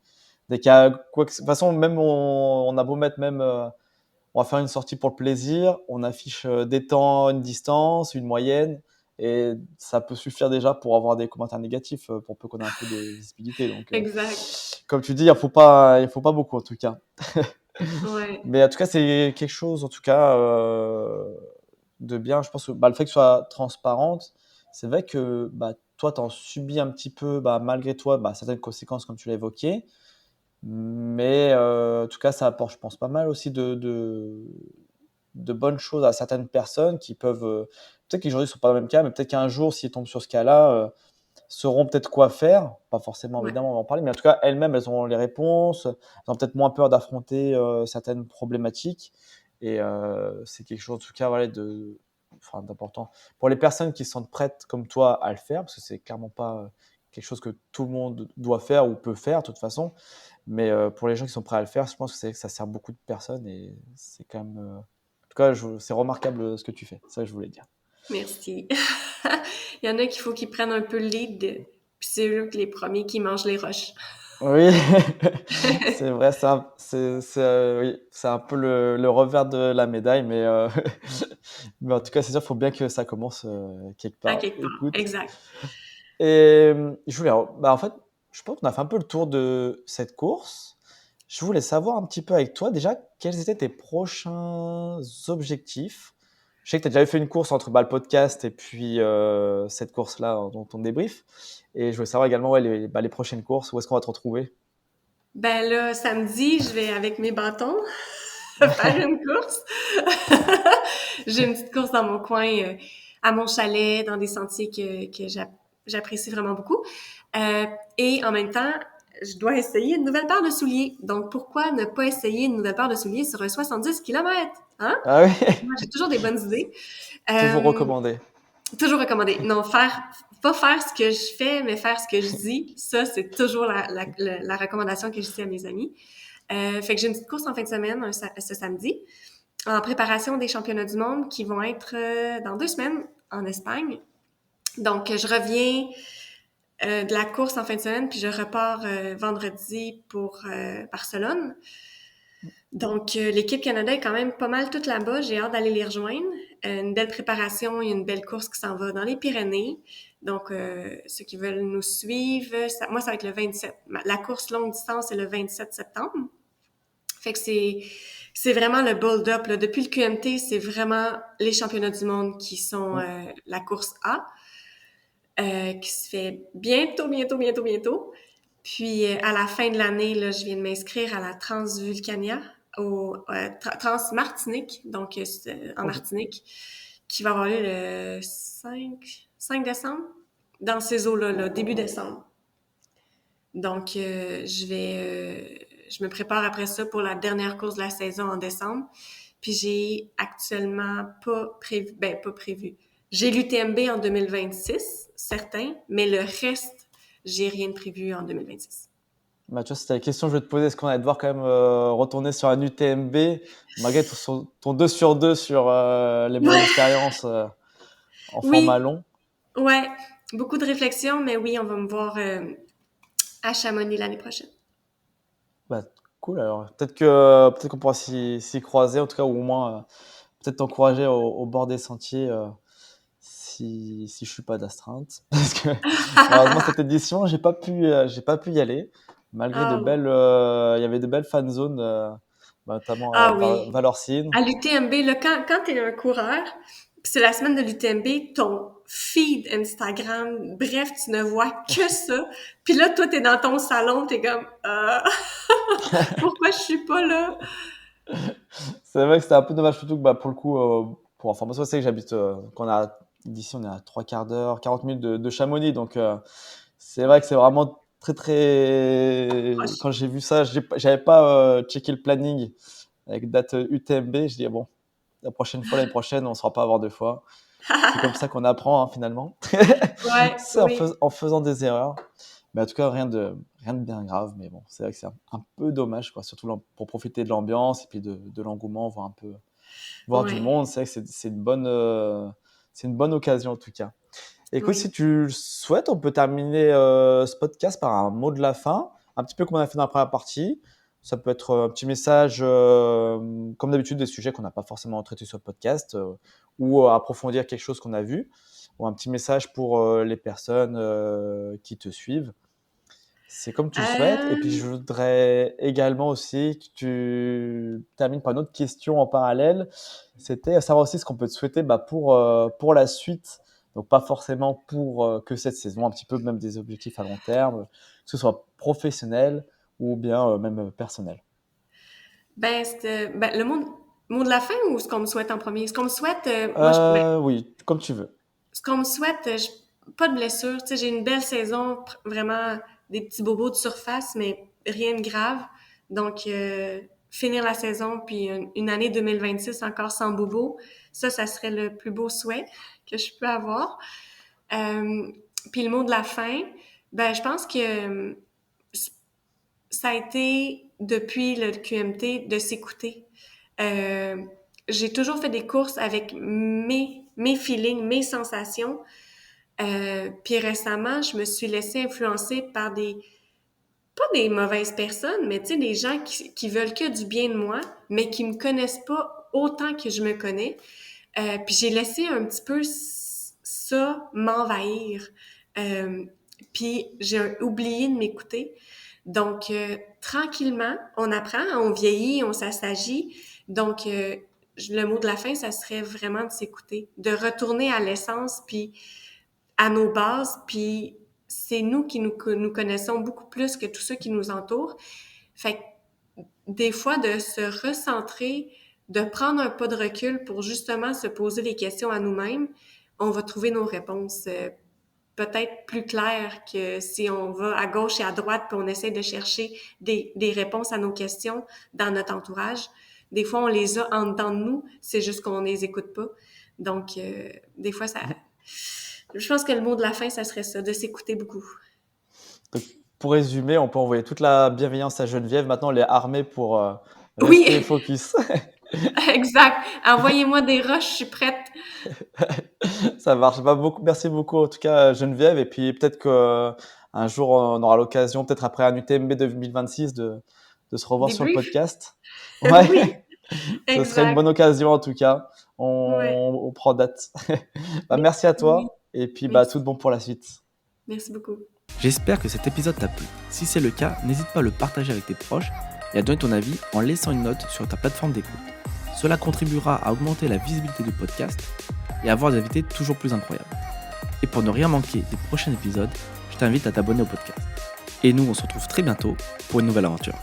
S2: dès qu'il y a quoi que, de toute façon, même on a beau mettre même, on va faire une sortie pour le plaisir, on affiche des temps, une distance, une moyenne, et ça peut suffire déjà pour avoir des commentaires négatifs, pour peu qu'on ait un peu de visibilité. Donc,
S1: Exact.
S2: comme tu dis, il faut pas beaucoup en tout cas.
S1: Ouais.
S2: Mais en tout cas, c'est quelque chose, en tout cas, de bien. Je pense que bah, le fait que ce soit transparente, c'est vrai que bah, toi, tu en subis un petit peu, bah, malgré toi, bah, certaines conséquences, comme tu l'as évoqué. Mais en tout cas, ça apporte, je pense, pas mal aussi de bonnes choses à certaines personnes qui peuvent, peut-être qu'aujourd'hui, ils ne sont pas dans le même cas, mais peut-être qu'un jour, s'ils tombent sur ce cas-là, sauront peut-être quoi faire. Pas forcément,
S1: Ouais.
S2: évidemment, on va en parler, mais en tout cas, elles-mêmes, elles auront les réponses, elles ont peut-être moins peur d'affronter certaines problématiques. Et c'est quelque chose, en tout cas, voilà, enfin, d'important. Pour les personnes qui se sentent prêtes, comme toi, à le faire, parce que c'est clairement pas quelque chose que tout le monde doit faire ou peut faire, de toute façon. Mais pour les gens qui sont prêts à le faire, je pense que ça sert beaucoup de personnes et c'est quand même. En tout cas, c'est remarquable ce que tu fais. Ça, je voulais dire.
S1: Merci. Il y en a qu'il faut qu'ils prennent un peu le lead, puis c'est eux les premiers qui mangent les roches.
S2: Oui, c'est vrai, oui, c'est un peu le revers de la médaille, mais, mais en tout cas, c'est sûr, il faut bien que ça commence quelque
S1: À
S2: part.
S1: quelque part.
S2: Écoute,
S1: Exact.
S2: et je voulais, bah, en fait, je pense qu'on a fait un peu le tour de cette course. Je voulais savoir un petit peu avec toi, déjà, quels étaient tes prochains objectifs? Je sais que tu as déjà fait une course entre bah, le podcast et puis cette course-là dont on débrief. Et je voulais savoir également ouais, les prochaines courses, où est-ce qu'on va te retrouver?
S1: Ben là, samedi, je vais avec mes bâtons faire une course. J'ai une petite course dans mon coin, à mon chalet, dans des sentiers que j'apprécie vraiment beaucoup. Euh, et en même temps, je dois essayer une nouvelle paire de souliers. Donc, pourquoi ne pas essayer une nouvelle paire de souliers sur un 70 km? Hein?
S2: Ah oui,
S1: Moi, j'ai toujours des bonnes idées.
S2: toujours
S1: Euh,
S2: recommandé.
S1: Toujours recommandé. Non, pas faire ce que je fais, mais faire ce que je dis. Ça, c'est toujours la recommandation que je dis à mes amis. Fait que j'ai une petite course en fin de semaine, ce samedi, en préparation des championnats du monde qui vont être dans 2 semaines en Espagne. Donc, je reviens de la course en fin de semaine, puis je repars vendredi pour Barcelone. Donc, l'équipe Canada est quand même pas mal toute là-bas. J'ai hâte d'aller les rejoindre. Une belle préparation, il y a une belle course qui s'en va dans les Pyrénées. Donc, ceux qui veulent nous suivre, moi, ça va être le 27. La course longue distance, c'est le 27 septembre. Fait que c'est vraiment le build-up, là. Depuis le QMT, c'est vraiment les championnats du monde qui sont la course A, qui se fait bientôt. Puis à la fin de l'année, là, je viens de m'inscrire à la Transvulcania, au Trans-Martinique, donc en
S2: Ok.
S1: Martinique, qui va avoir lieu le 5 décembre, dans ces eaux-là, là, début décembre. Donc, je me prépare après ça pour la dernière course de la saison en décembre. Puis j'ai actuellement pas prévu. J'ai l'UTMB en 2026, certain, mais le reste, j'ai rien de prévu en 2026.
S2: Bah, tu vois, c'était la question que je vais te poser. Est-ce qu'on allait devoir quand même retourner sur un UTMB malgré ton 2 sur 2 sur les moyennes
S1: Ouais.
S2: expériences en format
S1: Oui,
S2: long?
S1: ouais, beaucoup de réflexion, mais oui, on va me voir à Chamonix l'année prochaine.
S2: Bah, cool. Alors, peut-être qu'on pourra s'y croiser, en tout cas, ou au moins peut-être t'encourager au bord des sentiers si je suis pas d'astreinte. Parce que malheureusement, cette édition, j'ai pas pu y aller, malgré
S1: Ah,
S2: il y avait de belles fan zones, notamment
S1: ah oui.
S2: Valorcine.
S1: À l'UTMB, là, quand tu es un coureur, pis c'est la semaine de l'UTMB, ton feed Instagram, bref, tu ne vois que ça. Puis là, toi, t'es dans ton salon, t'es comme, pourquoi je suis pas là?
S2: C'est vrai que c'était un peu dommage, surtout que pour le coup, pour information, c'est que j'habite, d'ici, on est à 3 quarts d'heure, 40 minutes de Chamonix. Donc, c'est vrai que c'est vraiment très, très.
S1: Proche.
S2: Quand j'ai vu ça, j'avais pas checké le planning avec date UTMB. Je dis, ah bon, la prochaine fois, l'année prochaine, on ne sera pas à voir deux fois. C'est comme ça qu'on apprend, hein, finalement.
S1: Ouais,
S2: C'est
S1: oui,
S2: en faisant des erreurs. Mais en tout cas, rien de bien grave. Mais bon, c'est vrai que c'est un peu dommage, quoi. Surtout pour profiter de l'ambiance et puis de l'engouement, voir du
S1: ouais,
S2: monde. C'est vrai que c'est une bonne occasion, en tout cas. Écoute, si
S1: oui.
S2: tu le souhaites, on peut terminer ce podcast par un mot de la fin, un petit peu comme on a fait dans la première partie. Ça peut être un petit message, comme d'habitude, des sujets qu'on n'a pas forcément traités sur le podcast, ou approfondir quelque chose qu'on a vu, ou un petit message pour les personnes qui te suivent. C'est comme tu le souhaites. Et puis,
S1: Euh,
S2: je voudrais également aussi que tu termines par une autre question en parallèle. C'était à savoir aussi ce qu'on peut te souhaiter pour la suite. Donc, pas forcément pour que cette saison, un petit peu même des objectifs à long terme, que ce soit professionnel ou bien même personnel.
S1: ben, mot de la fin ou ce qu'on me souhaite en premier? Ce qu'on me souhaite,
S2: Oui, comme tu veux.
S1: ce qu'on me souhaite, pas de blessure. Tu sais, j'ai une belle saison, vraiment des petits bobos de surface, mais rien de grave. Donc, finir la saison, puis une année 2026 encore sans bobo, ça serait le plus beau souhait que je peux avoir. Euh, puis le mot de la fin, ben, je pense que ça a été, depuis le QMT, de s'écouter. Euh, j'ai toujours fait des courses avec mes feelings, mes sensations. Puis récemment, je me suis laissée influencer par pas des mauvaises personnes, mais tu sais, des gens qui veulent que du bien de moi, mais qui me connaissent pas autant que je me connais. Puis j'ai laissé un petit peu ça m'envahir. Euh, puis j'ai oublié de m'écouter. Donc, tranquillement, on apprend, on vieillit, on s'assagit. Donc, le mot de la fin, ça serait vraiment de s'écouter, de retourner à l'essence, puis à nos bases, puis c'est nous qui nous connaissons beaucoup plus que tous ceux qui nous entourent. Fait que des fois, de se recentrer, de prendre un pas de recul pour justement se poser des questions à nous-mêmes, on va trouver nos réponses peut-être plus claires que si on va à gauche et à droite puis on essaie de chercher des réponses à nos questions dans notre entourage. Des fois, on les a en dedans de nous, c'est juste qu'on les écoute pas. Donc, des fois, je pense que le mot de la fin, ça serait ça, de s'écouter beaucoup.
S2: Donc, pour résumer, on peut envoyer toute la bienveillance à Geneviève. Maintenant, elle est armée pour rester
S1: Oui,
S2: focus.
S1: exact. Envoyez-moi des roches, je suis prête.
S2: Ça marche. Merci beaucoup en tout cas Geneviève. Et puis peut-être qu'un jour on aura l'occasion, peut-être après un UTMB 2026, de de se revoir sur le
S1: Débrief?
S2: podcast.
S1: Oui,
S2: Ouais, ce serait une
S1: exact.
S2: bonne occasion en tout cas.
S1: Ouais.
S2: On prend date. Bah,
S1: Oui,
S2: merci à
S1: oui,
S2: toi et puis bah, tout
S1: merci.
S2: de bon pour la suite.
S1: Merci beaucoup.
S3: J'espère que cet épisode t'a plu. Si c'est le cas, n'hésite pas à le partager avec tes proches et à donner ton avis en laissant une note sur ta plateforme d'écoute. Cela contribuera à augmenter la visibilité du podcast et à avoir des invités toujours plus incroyables. Et pour ne rien manquer des prochains épisodes, je t'invite à t'abonner au podcast. Et nous, on se retrouve très bientôt pour une nouvelle aventure.